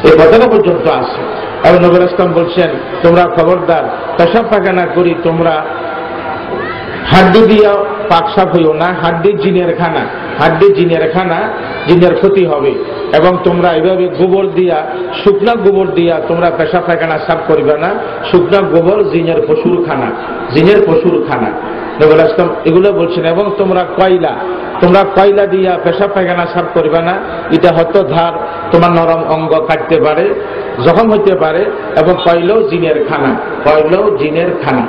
S1: এই কথাটা পর্যন্ত আছে। এবং নবী ইসলাম বলছেন, তোমরা খবরদার পেশাব পায়খানা করি তোমরা হাড্ডি দিয়া পাক সাফ হইও না, হাড্ডি জিনের খানা, হাড্ডি জিনের খানা, জিনের ক্ষতি হবে। এবং তোমরা এইভাবে গোবর দিয়া, শুকনা গোবর দিয়া তোমরা পেশাব পায়খানা সাফ করবে না। শুকনা গোবর জিনের পশুর খানা, জিনের পশুর খানা। নবী রাসূল এগুলো বলছেন। এবং তোমরা কয়লা দিয়া পেশাব পায়খানা সাফ করবে না। এটা হয়তো ধার তোমার নরম অঙ্গ কাটতে পারে, জখম হইতে পারে। এবং কয়লাও জিনের খানা, কয়লাও জিনের খানা।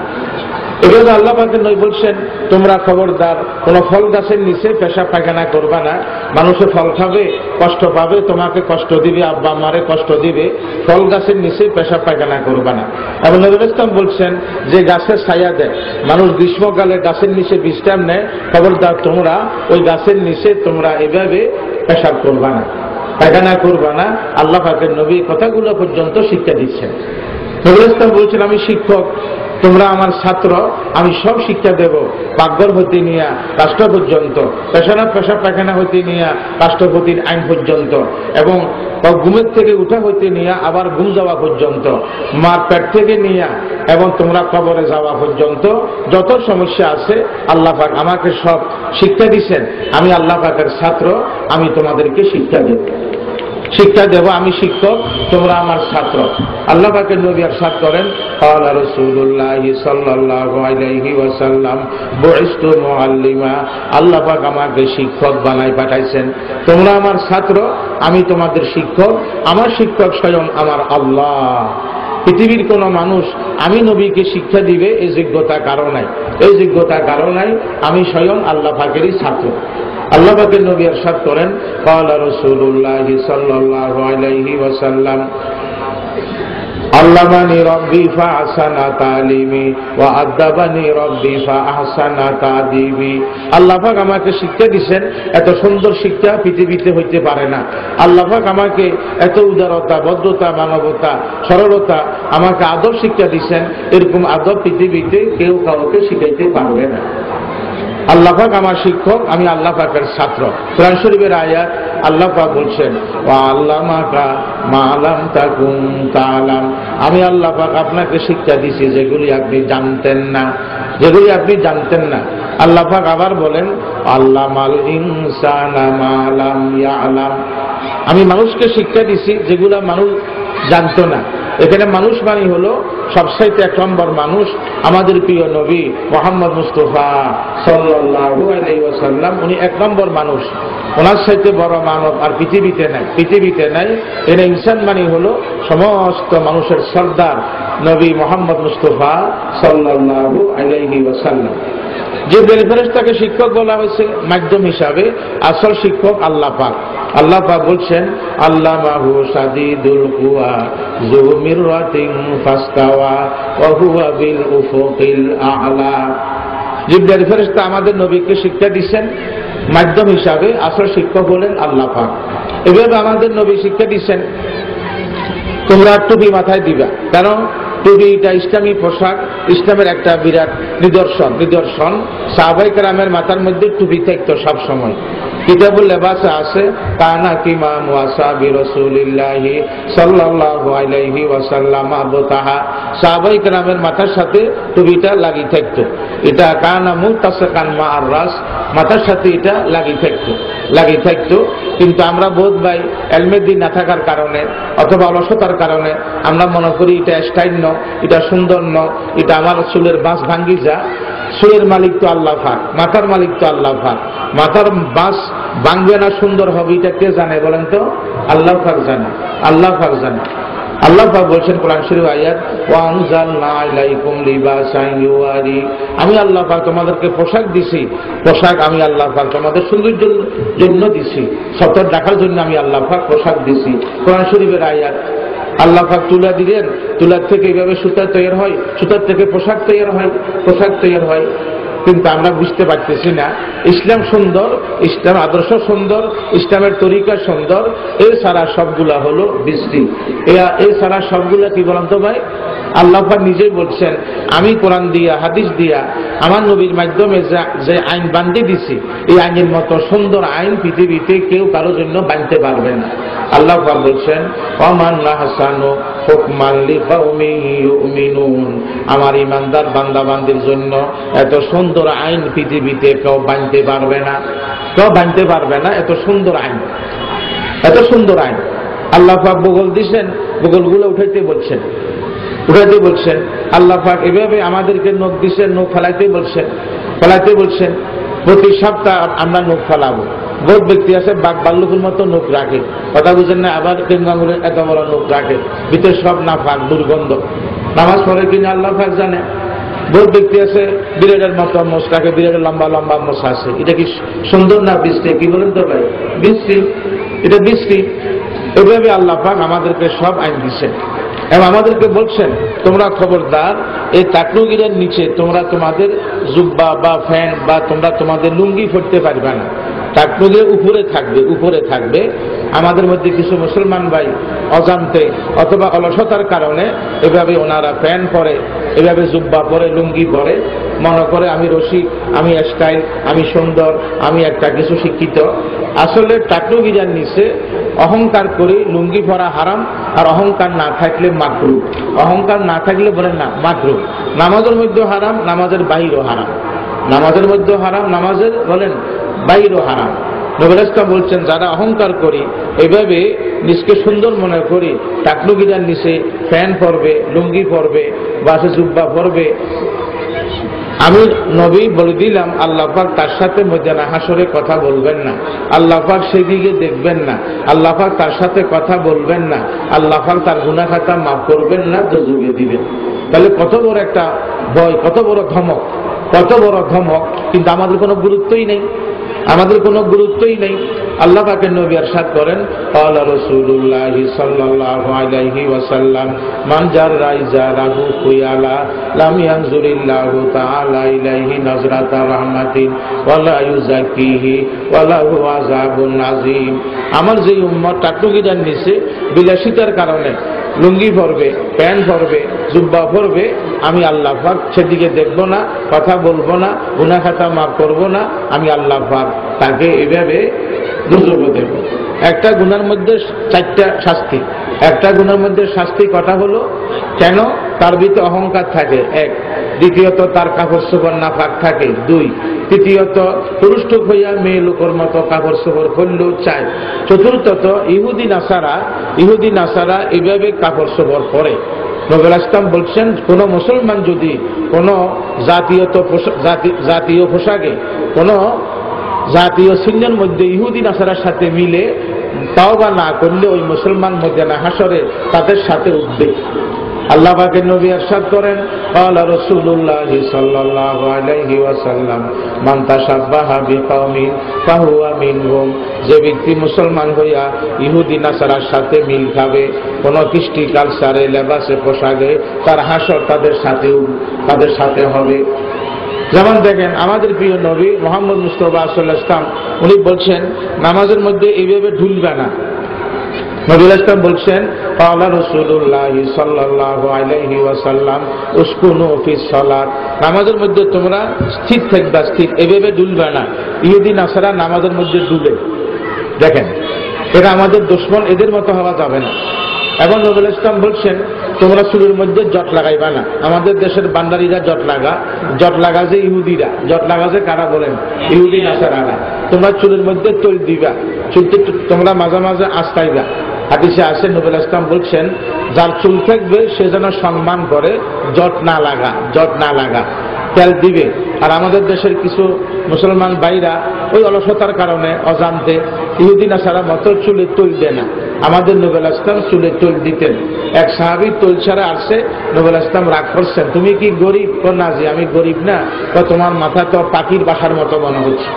S1: এভাবে আল্লাহ পাকের নবী বলছেন তোমরা খবরদার কোন ফল গাছের নিচে পেশাব পায়খানা করবা না। মানুষে ফল খাবে, কষ্ট পাবে, তোমাকে কষ্ট দিবে, আব্বা আম্মারে কষ্ট দিবে। ফল গাছের নিচে পেশাব পায়খানা করবা না। এবং নবী ইসলাম বলছেন যে গাছের ছায়া দেয়, মানুষ গ্রীষ্মকালে গাছের নিচে বিশ্রাম নেয়, খবরদার তোমরা ওই গাছের নিচে তোমরা এভাবে পেশাব করবা না, পায়খানা করবা না। আল্লাহ পাকের নবী কথাগুলো পর্যন্ত শিক্ষা দিচ্ছেন। নবী ইসলাম বলছেন আমি শিক্ষক, তোমরা আমার ছাত্র, আমি সব শিক্ষা দেব, পাকঘর হইতে নিয়ে রাষ্ট্র পর্যন্ত, পেশাব পায়খানা হইতে নিয়ে রাষ্ট্রপতির আইন পর্যন্ত, এবং ঘুমের থেকে উঠা হইতে নিয়ে আবার ঘুম যাওয়া পর্যন্ত, মার পেট থেকে নিয়ে এবং তোমরা কবরে যাওয়া পর্যন্ত যত সমস্যা আছে আল্লাহ পাক আমাকে সব শিক্ষা দিচ্ছেন। আমি আল্লাহ পাকের ছাত্র, আমি তোমাদেরকে শিক্ষা দেব, আমি শিক্ষক, তোমরা আমার ছাত্র। আল্লাহ পাকের নবী ইরশাদ করেন ক্বালা রাসূলুল্লাহ সাল্লাল্লাহু আলাইহি ওয়াসাল্লাম বুইসতু মুআল্লিমা, আল্লাহ পাক আমাকে শিক্ষক বানায় পাঠাইছেন। তোমরা আমার ছাত্র, আমি তোমাদের শিক্ষক। আমার শিক্ষক স্বয়ং আমার আল্লাহ। পৃথিবীর কোন মানুষ আমি নবীকে শিক্ষা দিবে এই যোগ্যতা কারো নাই, এই যোগ্যতা কারো নাই। আমি স্বয়ং আল্লাহ পাকেরই ছাত্র। আল্লাহ পাকের নবী ইরশাদ করেন ক্বালা রাসূলুল্লাহ সাল্লাল্লাহু আলাইহি ওয়াসাল্লাম আল্লামানি রাব্বি ফাআহসানা তালিমি ওয়া আদাবানি রাব্বি ফাআহসানা তাদিবি। আল্লাহ পাক আমাকে শিক্ষা দিবেন, এত সুন্দর শিক্ষা পৃথিবীতে হইতে পারে না। আল্লাহ পাক আমাকে এত উদারতা, ভদ্রতা, মানবতা, সরলতা, আমাকে আদব শিক্ষা দিবেন। এরকম আদব পৃথিবীতে কেউ কাউকে শিখাইতে পারবে না। আল্লাহ পাক আমার শিক্ষক, আমি আল্লাহ পাকের ছাত্র। কোরআন শরীফের আয়াত আল্লাহ পাক বলছেন ওয়া আল্লামাকা মা লাম তাকুন তাআলাম, আমি আল্লাহ পাক আপনাকে শিক্ষা দিয়েছি যেগুলি আপনি জানতেন না, যেগুলি আপনি জানতেন না। আল্লাহ পাক আবার বলেন আল্লামাল ইনসানা মা লাম ইয়ালাম, আমি মানুষকে শিক্ষা দিয়েছি যেগুলা মানুষ জানতো না। এখানে মানুষ মানে হলো সবচাইতে এক নম্বর মানুষ আমাদের প্রিয় নবী মুহাম্মদ মুস্তাফা সাল্লাল্লাহু আলাইহি ওয়াসাল্লাম। উনি এক নম্বর মানুষ, ওনার চাইতে বড় মানব আর পৃথিবীতে নাই। এর ইনসান মানে হলো সমস্ত মানুষের সর্দার নবী মুহাম্মদ মুস্তাফা সাল্লাল্লাহু আলাইহি ওয়াসাল্লাম। জিবরিল ফেরেশতাকে শিক্ষক বলা হয়েছে মাধ্যম হিসাবে, আসল শিক্ষক আল্লাহ পাক। আল্লাহ পাক বলছেন আল্লামাহু শাদীদুল কুওয়া যু মিররাতিন ফাস্তাওয়া ওয়া হুয়া বিল উফুকিল আ'লা। জিবরিল ফেরেশতা আমাদের নবীকে শিক্ষা দিয়েছেন মাধ্যম হিসাবে, আসল শিক্ষক হলেন আল্লাহ পাক। এভাবে আমাদের নবী শিক্ষা দিয়েছেন তোমরা টুপি মাথায় দিবা, কারণ টুপি এটা ইসলামী পোশাক, ইসলামের একটা বিরাট নিদর্শন। সাহাবায়ে কেরামের মাথার মধ্যে টুপি থাকতো সব সময়। কিতাবুল লেবাসে আছে কানা কিমাম ওয়াসাবি রাসূলিল্লাহি সাল্লাল্লাহু আলাইহি ওয়াসাল্লাম আবতাহা, সাহাবায়ে কেরামের মাথার সাথে টুপিটা লাগি থাকতো। এটা কানা মুতাসাকান মা আর রাস, মাথার সাথে এটা লাগি থাকতো। কিন্তু আমরা বোধ ভাই এলমেদি না থাকার কারণে অথবা অলসতার কারণে আমরা মনে করি এটা স্টাইল ন, এটা সুন্দর ন, এটা আমার চুলের বাঁশ ভাঙ্গি যা। চুলের মালিক তো আল্লাহ পাক, মাথার মালিক তো আল্লাহ পাক। মাথার বাঁশ ভাঙবে না সুন্দর হবে এটা কে জানে বলেন তো? আল্লাহ পাক জানে, আল্লাহ পাক জানে। আল্লাহ পাক বলছেন কোরআন শরীফ আয়াত ওয়া আনজালনা আলাইকুম লিবাসান ইউয়ারি, আমি আল্লাহ পাক তোমাদেরকে পোশাক দিছি। পোশাক আমি আল্লাহ পাক তোমাদের সৌন্দর্যের জন্য দিছি, সতর রাখার জন্য আমি আল্লাহ পাক পোশাক দিছি। কোরআন শরীফের আয়াত আল্লাহ পাক তুলা দিলেন, তুলার থেকে এইভাবে সুতা তৈরি হয়, সুতার থেকে পোশাক তৈরি হয়। কিন্তু আমরা বুঝতে পারতেছি না ইসলাম সুন্দর, ইসলাম আদর্শ সুন্দর, ইসলামের তরিকা সুন্দর, এছাড়া সবগুলা হলো বৃষ্টি। এছাড়া সবগুলা কি বলেন তো ভাই? আল্লাহ পাক নিজেই বলছেন, আমি কোরআন দিয়া হাদিস দিয়া আমার নবীর মাধ্যমে যে আইন বান্ধে দিছি, এই আইনের মতো সুন্দর আইন পৃথিবীতে কেউ কারো জন্য বাঁধতে পারবে না। আল্লাহ পাক বলছেন, ওয়ামান আহসানু হুকমান লিকাউমিন ইউমিনুন, আমার ইমানদার বান্দা বান্দির জন্য এত সুন্দর আইন পৃথিবীতে কেউ বাঁধতে পারবে না, কেউ বাঁধতে পারবে না। এত সুন্দর আইন, এত সুন্দর আইন আল্লাহ পাক বগল দিচ্ছেন, বগলগুলো উঠাইতে বলছেন, উঠাইতে বলছেন। আল্লাহ পাক এভাবে আমাদেরকে নখ দিচ্ছেন, নখ ফেলাইতে বলছেন, ফেলাইতে বলছেন। প্রতি সপ্তাহ আমরা নখ ফেলাবো। বহুত ব্যক্তি আছে বাঘ ভাল্লুকের মতো নখ রাখে, কথা বুঝেন না, আবার কেন্দ্রাঙ্গুলের এত বড় নখ রাখে, ভিতরে সব না ফাঁক, দুর্গন্ধ। নামাজ পড়ে কিনা আল্লাহ পাক জানে। বহুত ব্যক্তি আছে বিরাটের মতো মোষ রাখে, বিরাটের লম্বা লম্বা মোষ আছে। এটা কি সুন্দর না বৃষ্টি? কি বলেন তো ভাই? বৃষ্টি, এটা বৃষ্টি। এভাবে আল্লাহ পাক আমাদেরকে সব আইন দিচ্ছেন এবং আমাদেরকে বলছেন, তোমরা খবরদার এই টাকনুগিরের নিচে তোমরা তোমাদের জুব্বা বা ফ্যান বা তোমরা তোমাদের লুঙ্গি পরতে পারবে না। টাকনুগিরের উপরে থাকবে, উপরে থাকবে। আমাদের মধ্যে কিছু মুসলমান ভাই অজান্তে অথবা অলসতার কারণে এভাবে ওনারা ফ্যান পরে, এভাবে জুব্বা পরে, লুঙ্গি পরে, মনে করে আমি রসিক, আমি স্টাইল, আমি সুন্দর, আমি একটা কিছু শিক্ষিত। আসলে টাকনুগিরের নিচে অহংকার করে লুঙ্গি পরা হারাম, আর অহংকার না থাকলে মাকরুহ। অহংকার না থাকলে বলেন না মাকরুহ। নামাজের মধ্যে হারাম, নামাজের বাইরেও হারাম। নামাজের মধ্যে হারাম, নামাজের বলেন বাইরেও হারাম। নবী ইসলাম বলছেন, যারা অহংকার করি, এভাবে নিজকে সুন্দর মনে করি, টাকনুগিরার নিচে ফ্যান পরবে, লুঙ্গি পরবে, বাসে জুব্বা পরবে, আমি নবী বলে দিলাম আল্লাহ পাক তার সাথে ময়দানে হাসরে কথা বলবেন না। আল্লাহ পাক সেদিকে দেখবেন না। আল্লাহ পাক তার সাথে কথা বলবেন না। আল্লাহ পাক তার গুনাহ খাতা মাফ করবেন না, দোজখে দিবেন। তাহলে কত বড় একটা ভয়, কত বড় ধমক, কত বড় ধমক। কিন্তু আমাদের কোনো গুরুত্বই নেই, আমাদের কোনো গুরুত্বই নেই। আল্লাহ পাকের নবী ইরশাদ করেন, ক্বালা রাসূলুল্লাহ সাল্লাল্লাহু আলাইহি ওয়াসাল্লাম, মান জাররা ইজারাহু খুয়ালা লাম ইয়ানজুরিল্লাহু তাআলা ইলাইহি নাজরাতা রাহমাতিন ওয়া লা ইউযাক্কিহি ওয়া লাহু আযাবুন আযীম। আমার যে উম্মত টাকনুগিরার নিচে বিলাসিতার কারণে লুঙ্গি পরবে, প্যান্ট পরবে, জুব্বা পরবে, আমি আল্লাহ পাক সেদিকে দেখব না, কথা বলবো না, গুনাহ খাতা মাফ করবো না। আমি আল্লাহ পাক তাকে এভাবে দোজখে দেব। একটা গুনার মধ্যে 4টা শাস্তি। একটা গুনার মধ্যে শাস্তি কটা হলো? কেন? তার ভিতরে অহংকার থাকে, 1। দ্বিতীয়ত তার কাপড় চোপড় নাপাক থাকে, 2। তৃতীয়ত পুরুষটুক হইয়া মেয়ে লোকের মতো কাপড় চোপড় করলেও চায়। চতুর্থত ইহুদি নাসারা এইভাবে কাপড় চোপড় পরে। নবী ইসলাম বলছেন, কোন মুসলমান যদি কোন জাতীয় পোশাকে, কোন জাতীয় চিহ্নের মধ্যে ইহুদি নাসারার সাথে মিলে তাওবা না করলে ওই মুসলমান ময়দানে হাসরে তাদের সাথে উঠবে। আল্লাহ পাকের নবী ইরশাদ করেন, ক্বালা রাসূলুল্লাহ সাল্লাল্লাহু আলাইহি ওয়াসাল্লাম, মান তাশাব্বাহা বিকাওমিন ফাহুয়া মিনহুম, যে ব্যক্তি মুসলমান হইয়া ইহুদি নাসারার সাথে মিল খাবে, কোন কৃষ্টি কালচারে, লেবাসে, পোশাকে, তার হাসর তাদের সাথে হবে। যেমন দেখেন আমাদের প্রিয় নবী মুহাম্মদ মুস্তাফা সাল্লাল্লাহু আলাইহি ওয়াসাল্লাম, উনি বলছেন নামাজের মধ্যে এইভাবে ঢুলবে না। নবী ইসলাম বলছেন, ক্বালা রাসূলুল্লাহ সাল্লাল্লাহু আলাইহি ওয়াসাল্লাম, উসকুনু ফিস সালাত, নামাজের মধ্যে তোমরা স্থির থাকবা, স্থির, এভাবে ঢুলবে না। ইহুদি নাসারা নামাজের মধ্যে ডুবে। দেখেন, এরা আমাদের দুশমন, এদের মতো হওয়া যাবে না। এবং নবী ইসলাম বলছেন, তোমরা চুলের মধ্যে জট লাগাইবা না। আমাদের দেশের বান্দারিরা জট লাগা যে ইহুদিরা, জট লাগা যে কারা বলেন? ইহুদি নাসারারা। তোমরা চুলের মধ্যে তৈল দিবা, চুলতে তোমরা মাঝে মাঝে আস্তাইবা। হাদিসে আসে নবী ইসলাম বলছেন, যার চুল থাকবে সে যেন সম্মান করে, জট না লাগা, তেল দিবে। আর আমাদের দেশের কিছু মুসলমান ভাইরা ওই অলসতার কারণে অজান্তে ইহুদি নাসারা মতো চুলে তৈল দেয় না। আমাদের নবী ইসলাম চুলে তৈল দিতেন। এক সাহাবী তৈল ছাড়া আসছে, নবী ইসলাম রাগ করছেন, তুমি কি গরিব? না জি আমি গরিব না। তোমার মাথা তো পাখির বাসার মতো মনে হচ্ছে।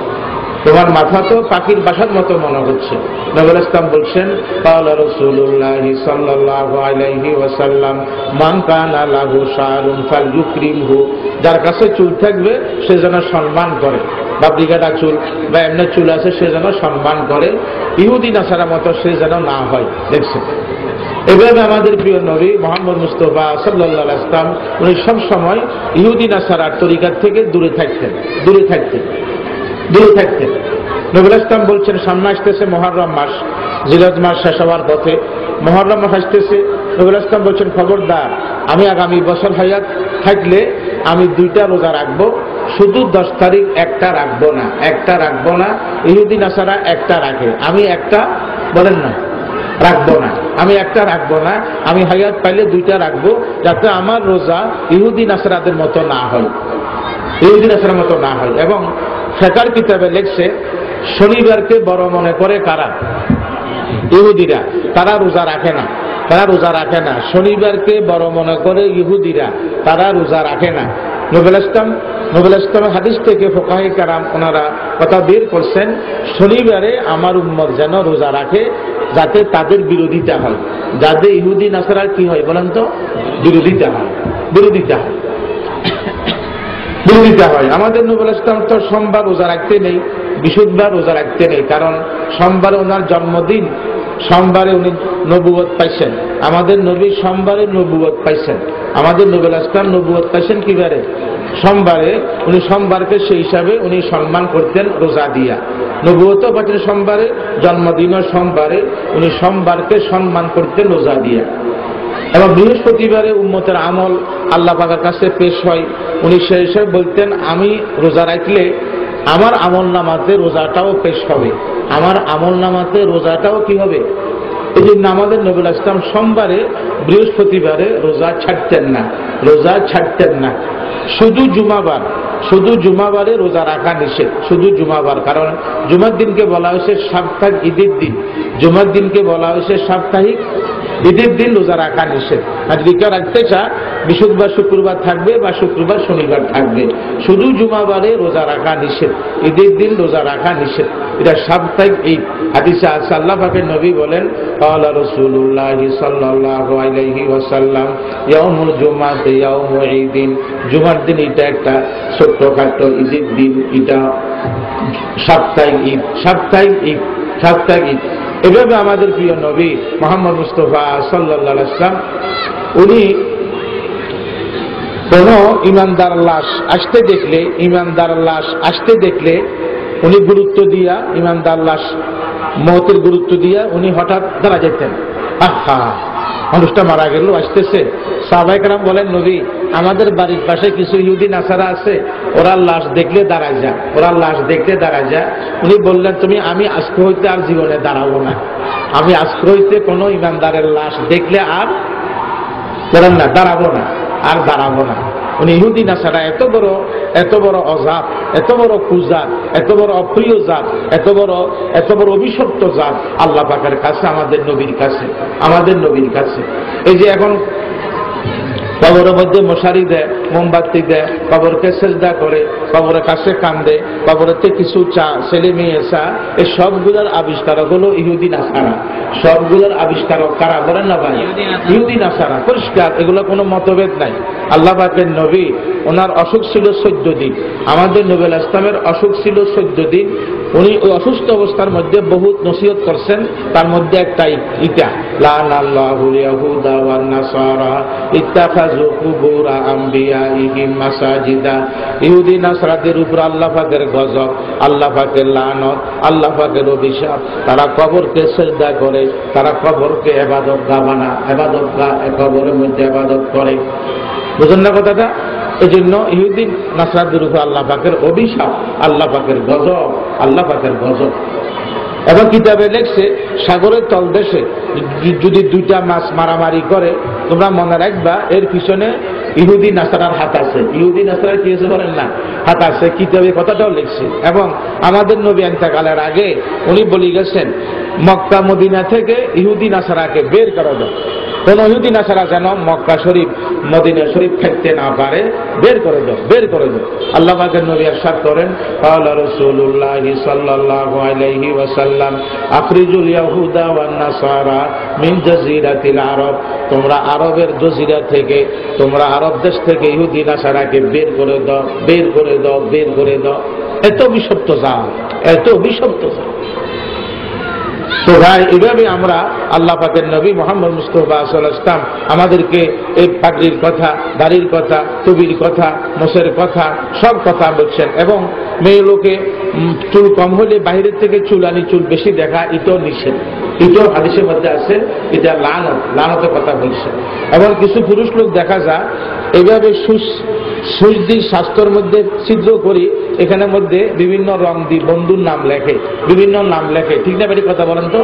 S1: তোমার মাথা তো পাখির বাসার মতো মনে হচ্ছে। নবী ইসলাম বলছেন, ক্বালা রাসূলুল্লাহ সাল্লাল্লাহু আলাইহি ওয়াসাল্লাম, মান কানা লাহু শাআরুন ফালইউকরিমহু, যার কাছে চুল থাকবে সে যেন সম্মান করে, বাবরিকাটা চুল বা এমনি চুল আছে সে যেন সম্মান করে, ইহুদি নাসারা মতো সে যেন না হয়। দেখছেন, এভাবে আমাদের প্রিয় নবী মুহাম্মদ মুস্তাফা সাল্লাল্লাহু আলাইহি ওয়াসাল্লাম উনি সব সময় ইহুদি নাসারার তরিকার থেকে দূরে থাকতেন। নবী ইসলাম বলছেন, সামনে আসতেছে মুহররম মাস, জিলহজ মাস শেষ হওয়ার পথে মুহররম মাস আসতেছে। নবী ইসলাম বলছেন, খবরদার, আমি আগামী বছর হায়াত থাকলে আমি 2টা রোজা রাখবো, শুধু 10 তারিখ একটা রাখবো না। ইহুদি নাসারা একটা রাখে, আমি একটা বলেন না রাখবো না, আমি একটা রাখবো না, আমি হায়াত পাইলে 2টা রাখবো, যাতে আমার রোজা ইহুদি নাসারাদের মতো না হয়, এবং ফিকহের কিতাবে লেখছে, শনিবারকে বড় মনে করে কারা? ইহুদিরা। তারা রোজা রাখে না। শনিবারকে বড় মনে করে ইহুদিরা, তারা রোজা রাখে না। নবী ইসলামের হাদিস থেকে ফুকাহে কেরাম ওনারা কথা বের করছেন, শনিবারে আমার উম্মত যেন রোজা রাখে, যাতে তাদের বিরোধিতা হয়, যাতে ইহুদি নাসারার কি হয় বলেন তো? বিরোধিতা হয়। আমাদের নবী ইসলাম তো সোমবার রোজা রাখতে নেই, বৃহস্পতিবার রোজা রাখতে নেই, কারণ সোমবারে ওনার জন্মদিন, সোমবারে উনি নবুয়ত পাইছেন। আমাদের নবী সোমবারে নবুয়ত পাইছেন। আমাদের নবী ইসলাম নবুয়ত পাইছেন কিবারে? সোমবারে। উনি সোমবারকে সেই হিসাবে উনি সম্মান করতেন রোজা দিয়া। নবুয়তও পাইছেন সোমবারে, জন্মদিনও সোমবারে, উনি সোমবারকে সম্মান করতেন রোজা দিয়া। এবং বৃহস্পতিবারে উম্মতের আমল আল্লাহ পাকের কাছে পেশ হয়, উনি সেই হিসেবে বলতেন, আমি রোজা রাখলে আমার আমল নামাতে রোজাটাও পেশ হবে, আমার আমল নামাতে রোজাটাও কি হবে। এই জন্য আমাদের নবী ইসলাম সোমবারে বৃহস্পতিবারে রোজা ছাড়তেন না। শুধু জুমাবারে রোজা রাখা নিষেধ, শুধু জুমাবার, কারণ জুমার দিনকে বলা হয়েছে সাপ্তাহিক ঈদের দিন, জুমার দিনকে বলা হয়েছে সাপ্তাহিক ঈদের দিন রোজা রাখা নিষেধ। আর যদি কেউ রাখতে চায় বৃহস্পতিবার শুক্রবার থাকবে বা শুক্রবার শনিবার থাকবে, শুধু জুমাবারে রোজা রাখা নিষেধ, ঈদের দিন রোজা রাখা নিষেধ। এটা সাপ্তাহিক ঈদ। হাদিসে আছে, আল্লাহ পাকের নবী বলেন, ক্বালা রাসূলুল্লাহ সাল্লাল্লাহু আলাইহি ওয়াসাল্লাম, ইয়াউমুল জুমআতি ইয়াউমু ঈদিন, জুমার দিন এটা একটা ছোট্টখাটো ঈদের দিন, এটা সাপ্তাহিক ঈদ। এভাবে আমাদের প্রিয় নবী মুহাম্মদ মুস্তাফা সাল্লাল্লাহু আলাইহি ওয়াসাল্লাম উনি কোন ইমানদার লাশ আসতে দেখলে উনি গুরুত্ব দিয়া, ইমানদার লাশ মওতের গুরুত্ব দিয়া উনি হঠাৎ দাঁড়া যেতেন। আহা, মানুষটা মারা গেল, আসতেছে। সাহাবায়ে কেরাম বলেন, নবী, আমাদের বাড়ির পাশে কিছু ইহুদি নাসারা আছে, ওরা লাশ দেখলে দাঁড়ায় যায়। উনি বললেন, আমি আজকে হইতে আর জীবনে দাঁড়াবো না, আমি আজকে হইতে কোনো ইমানদারের লাশ দেখলে আর দাঁড়াবো না। উনি ইহুদি নাসারা এত বড় অজাত, এত বড় কুজাত, এত বড় অপ্রিয় জাত, এত বড় অভিশপ্ত জাত আল্লাহ পাকের কাছে, আমাদের নবীর কাছে। এই যে এখন কবরের মধ্যে মশারি দেয়, মোমবাতি দেয়, কবরকে সেজদা করে, কবরের কাছে কান্দে, কবরেতে কিছু চা, ছেলে মেয়ে চা, এই সবগুলোর আবিষ্কারক হলো ইহুদি নাসারা। সবগুলোর আবিষ্কারক কারা বলেন না ভাই? ইহুদি নাসারা। পরিষ্কার, এগুলো কোনো মতভেদ নাই। আল্লাহ পাকের নবী, ওনার অসুখ ছিল 14 দিন। আমাদের নবী ইসলামের অসুখ ছিল 14 দিন। উনি ওই অসুস্থ অবস্থার মধ্যে বহুত নসিহত করছেন, তার মধ্যে একটা ইটা, লানাল্লাহুল ইয়াহুদা ওয়ান নাসারা ইত্তাখাযু কুবুর আমবিয়াইহিম মাসাজিদা। ইহুদি নাসারাদের উপর আল্লাহ পাকের গজব, আল্লাহ পাকের লানত, আল্লাহ পাকের অভিশাপ। তারা কবরকে সিজদা করে, তারা কবরকে ইবাদতগাহ বানায়, কবরের মধ্যে ইবাদত করে। বুঝলেন না কথাটা? এই জন্য ইহুদি নাসারাদের উপর আল্লাহ পাকের অভিশাপ, আল্লাহ পাকের গজব। এবং কিতাবে লেখছে, সাগরের তলদেশে যদি 2টা মাছ মারামারি করে, তোমরা মনে রাখবা এর পিছনে ইহুদি নাসারার হাত আছে। ইহুদি নাসারার কি হয়েছে বলেন না? হাত আছে। কিতাবে কথাটাও লিখছে। এবং আমাদের নবী ইন্তেকালের আগে উনি বলে গেছেন, মক্কা মদিনা থেকে ইহুদি নাসারাকে বের করে দাও। কোন ইহুদি নাসারা যেন মক্কা শরীফ মদিনা শরীফ থাকতে না পারে, বের করে দাও, বের করে দাও। আল্লাহ পাকের নবী ইরশাদ করেন, ক্বালা রাসূলুল্লাহ সাল্লাল্লাহু আলাইহি ওয়াসাল্লাম আখরিজুল ইয়াহুদা ওয়ান নাসারা মিন জাজিরাতিল আরব, তোমরা আরবের জজিরা থেকে, তোমরা আরব দেশ থেকে ইহুদি নাসারাকে বের করে দাও, বের করে দাও, বের করে দাও। এত বিষাক্ত জাল, এত বিষাক্ত জাল। তো ভাই, এভাবে আমরা আল্লাহ পাকের নবী মুহাম্মদ মুস্তাফা সাল্লাল্লাহু আলাইহি ওয়াসাল্লাম আমাদেরকে এই পাগড়ির কথা, দাড়ির কথা, টুপির কথা, মোশের কথা, সব কথা বলছেন। এবং মেয়ে লোকে চুল কম হলে বাইরের থেকে চুলানি, চুল বেশি দেখা, এটাও নিষেধ, এটাও হাদিসের মধ্যে আছে, এটা লানত, লানতের কথা বলছে। এবং কিছু পুরুষ লোক দেখা যায় এইভাবে সুচ দিয়ে স্বাস্থ্যের মধ্যে ছিদ্র করি, এখানের মধ্যে বিভিন্ন রং দিয়ে বন্ধুর নাম লেখে, বিভিন্ন নাম লেখে, ঠিক না বেশি কথা বলেন তো?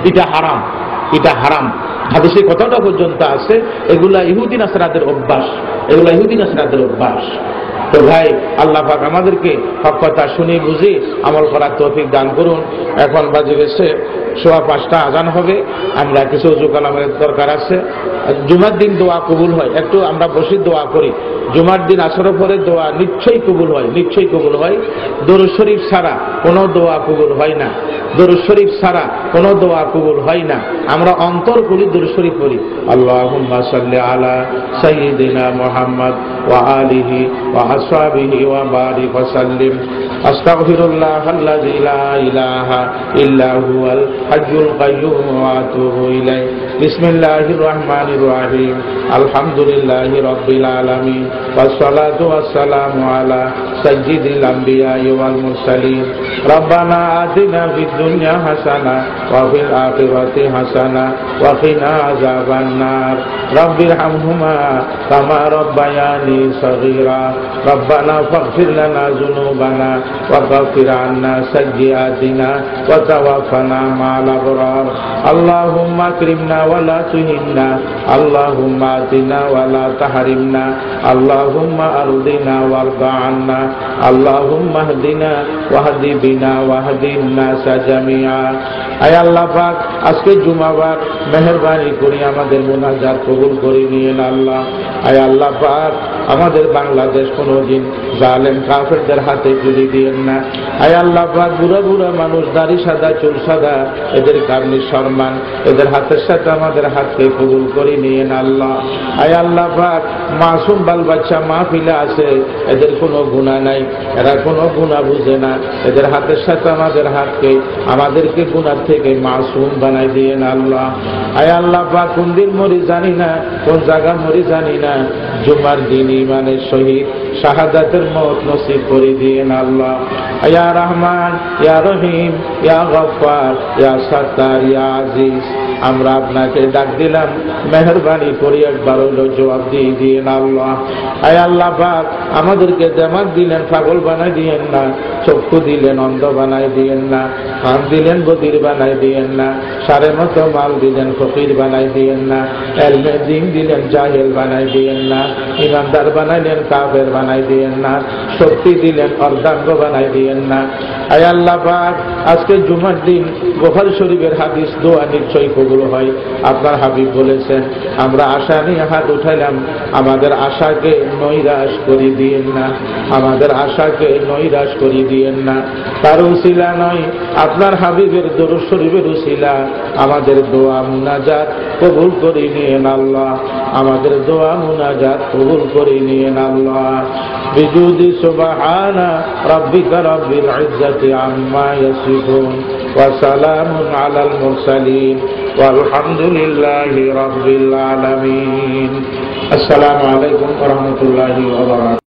S1: এটা হারাম, এটা হারাম। হাদিসে কথাটা পর্যন্ত আছে, এগুলা ইহুদি নাসরাদের অভ্যাস, এগুলা ইহুদি নাসরাদের অভ্যাস। তো ভাই, আল্লাহ পাক আমাদেরকে হক কথা শুনে বুঝে আমল করার তৌফিক দান করুন। এখন বাজে গেছে 5:15, আজান হবে। আমরা কিছু ওযু কালামের দরকার আছে। জুমার দিন দোয়া কবুল হয়, একটু আমরা বসে দোয়া করি। জুমার দিন আসরের পরে দোয়া নিশ্চয়ই কবুল হয়, নিশ্চয়ই কবুল হয়। দরুদ শরীফ ছাড়া কোনো দোয়া কবুল হয় না, দরুদ শরীফ ছাড়া কোনো দোয়া কবুল হয় না। আমরা অন্তর খুলি দরুদ শরীফ পড়ি, আল্লাহুম্মা সাল্লি আলা সাইয়্যিদিনা মুহাম্মদ ওয়া আলিহি ওয়া আসহাবিহি ওয়া বারিক ওয়া সাল্লিম। আস্তাগফিরুল্লাহাল্লাযী লা ইলাহা ইল্লা হুয়াল হাইয়ুল কাইয়্যুম ওয়া আতুবু ইলাইহি। বিসমিল্লাহির রহমানির রহিম। আলহামদুলিল্লাহি রাব্বিল আলামিন ওয়াস সালাতু ওয়াস সালামু আলা সাইয়্যিদিল আমবিয়াই ওয়াল মুরসালিন। রব্বানা আতিনা ফিদ দুনিয়া হাসানা ওয়া ফিল আখিরাতি হাসানা ওয়া কিনা আযাবান নার। রব্বিরহামহুমা কামা রাব্বায়ানি সগীরা। রব্বানা ফাগফির লানা যুনুবানা ওয়া কাফির আন্না সাইয়্যাতিনা ওয়া তাওয়াফানা মা'আল আবরার। আল্লাহুম্মা আকরিমনা ওয়া লা তুহিন্না, আল্লাহুম্মা আতিনা ওয়া লা তাহরিমনা, আল্লাহুম্মা আরদিনা ওয়ারদা আন্না, আল্লাহুম্মা হদিনা ওয়াহদি বিনা ওয়াহদিন নাস জামিআ। আয় আল্লাহ পাক, আজকে জুমাবার মেহেরবানি করে আমাদের মুনাজাত কবুল করে নিয়েন আল্লাহ। আয় আল্লাহ পাক, আমাদের বাংলাদেশ কোনোদিন জালেম কাফেরদের হাতে তুলে দিয়েন না। আয় আল্লাহ পাক, বুড়া বুড়া মানুষ, দাড়ি সাদা, চুল সাদা, এদের কারণে সম্মান, এদের হাতের সাথে আমাদের হাতকে কবুল করে নিয়েন আল্লাহ। আয় আল্লাহ পাক, মাসুম বাল বাচ্চা মাহফিলে আছে, এদের কোনো গুনাহ নাই, এরা কোনো গুনাহ বুঝে না, এদের হাতের সাথে আমাদের হাতকে, আমাদেরকে গুনাহ থেকে মাসুম বানাই দিয়েন আল্লাহ। আয় আল্লাহ পাক, কোন দিন মরি জানি না, কোন জায়গা মরি জানি না, জুমার দিন ঈমানের সহিত শাহাদাতের মওত নসিব করে দিয়েন আল্লাহ। ইয়া রহমান, ইয়া রহিম, ইয়া গফফার, ইয়া সাত্তার, ইয়া আজিজ, আমরা আপনাকে ডাক দিলাম, মেহেরবানি করে একবার হলো জবাব দিয়ে দিয়েন আল্লাহ। আয় আল্লাহ পাক, আমাদেরকে দেমাগ দিলেন, পাগল বানাই দিয়েন না, চক্ষু দিলেন, অন্ধ বানাই দিয়েন না, কান দিলেন, বধির বানাই দিয়েন না, সারে মতো মাল দিলেন, ফকির বানাই দিয়েন না, এলমে দিন দিলেন, জাহেল বানাই দিয়েন না, ইমানদার বানাইলেন, কাফের বানাই দিয়েন না, শক্তি দিলেন, অর্ধাঙ্গ বানাই দিয়েন না। আয় আল্লাহ পাক, আজকে জুমার দিন বুখারী শরীফের হাদিস, দোয়া নিশ্চয়ই কবুল হয়। আপনার হাবিব বলেছেন, আমরা আশা নিয়ে হাত উঠাইলাম, আমাদের আশাকে নৈরাশ করে দিয়েন না, আমাদের আশাকে নৈরাশ করে দিয়েন না। তার উসিলা নয়, আপনার হাবিবের দরুদ শরীফের উসিলা আমাদের দোয়া মুনাজাত কবুল করে নিয়েন আল্লাহ, আমাদের দোয়া মুনাজাত কবুল করে নিয়েন আল্লাহ। বিজুদি সুবহানা রাব্বিকা রাব্বিল ইজ্জাতি আম্মা ইয়াসিফুন ওয়া সালামুন আলাল মুরসালিন ওয়ালহামদুলিল্লাহি রাব্বিল আলামিন। আসসালামু আলাইকুম ওয়া রাহমাতুল্লাহি ওয়া বারাকাতুহু।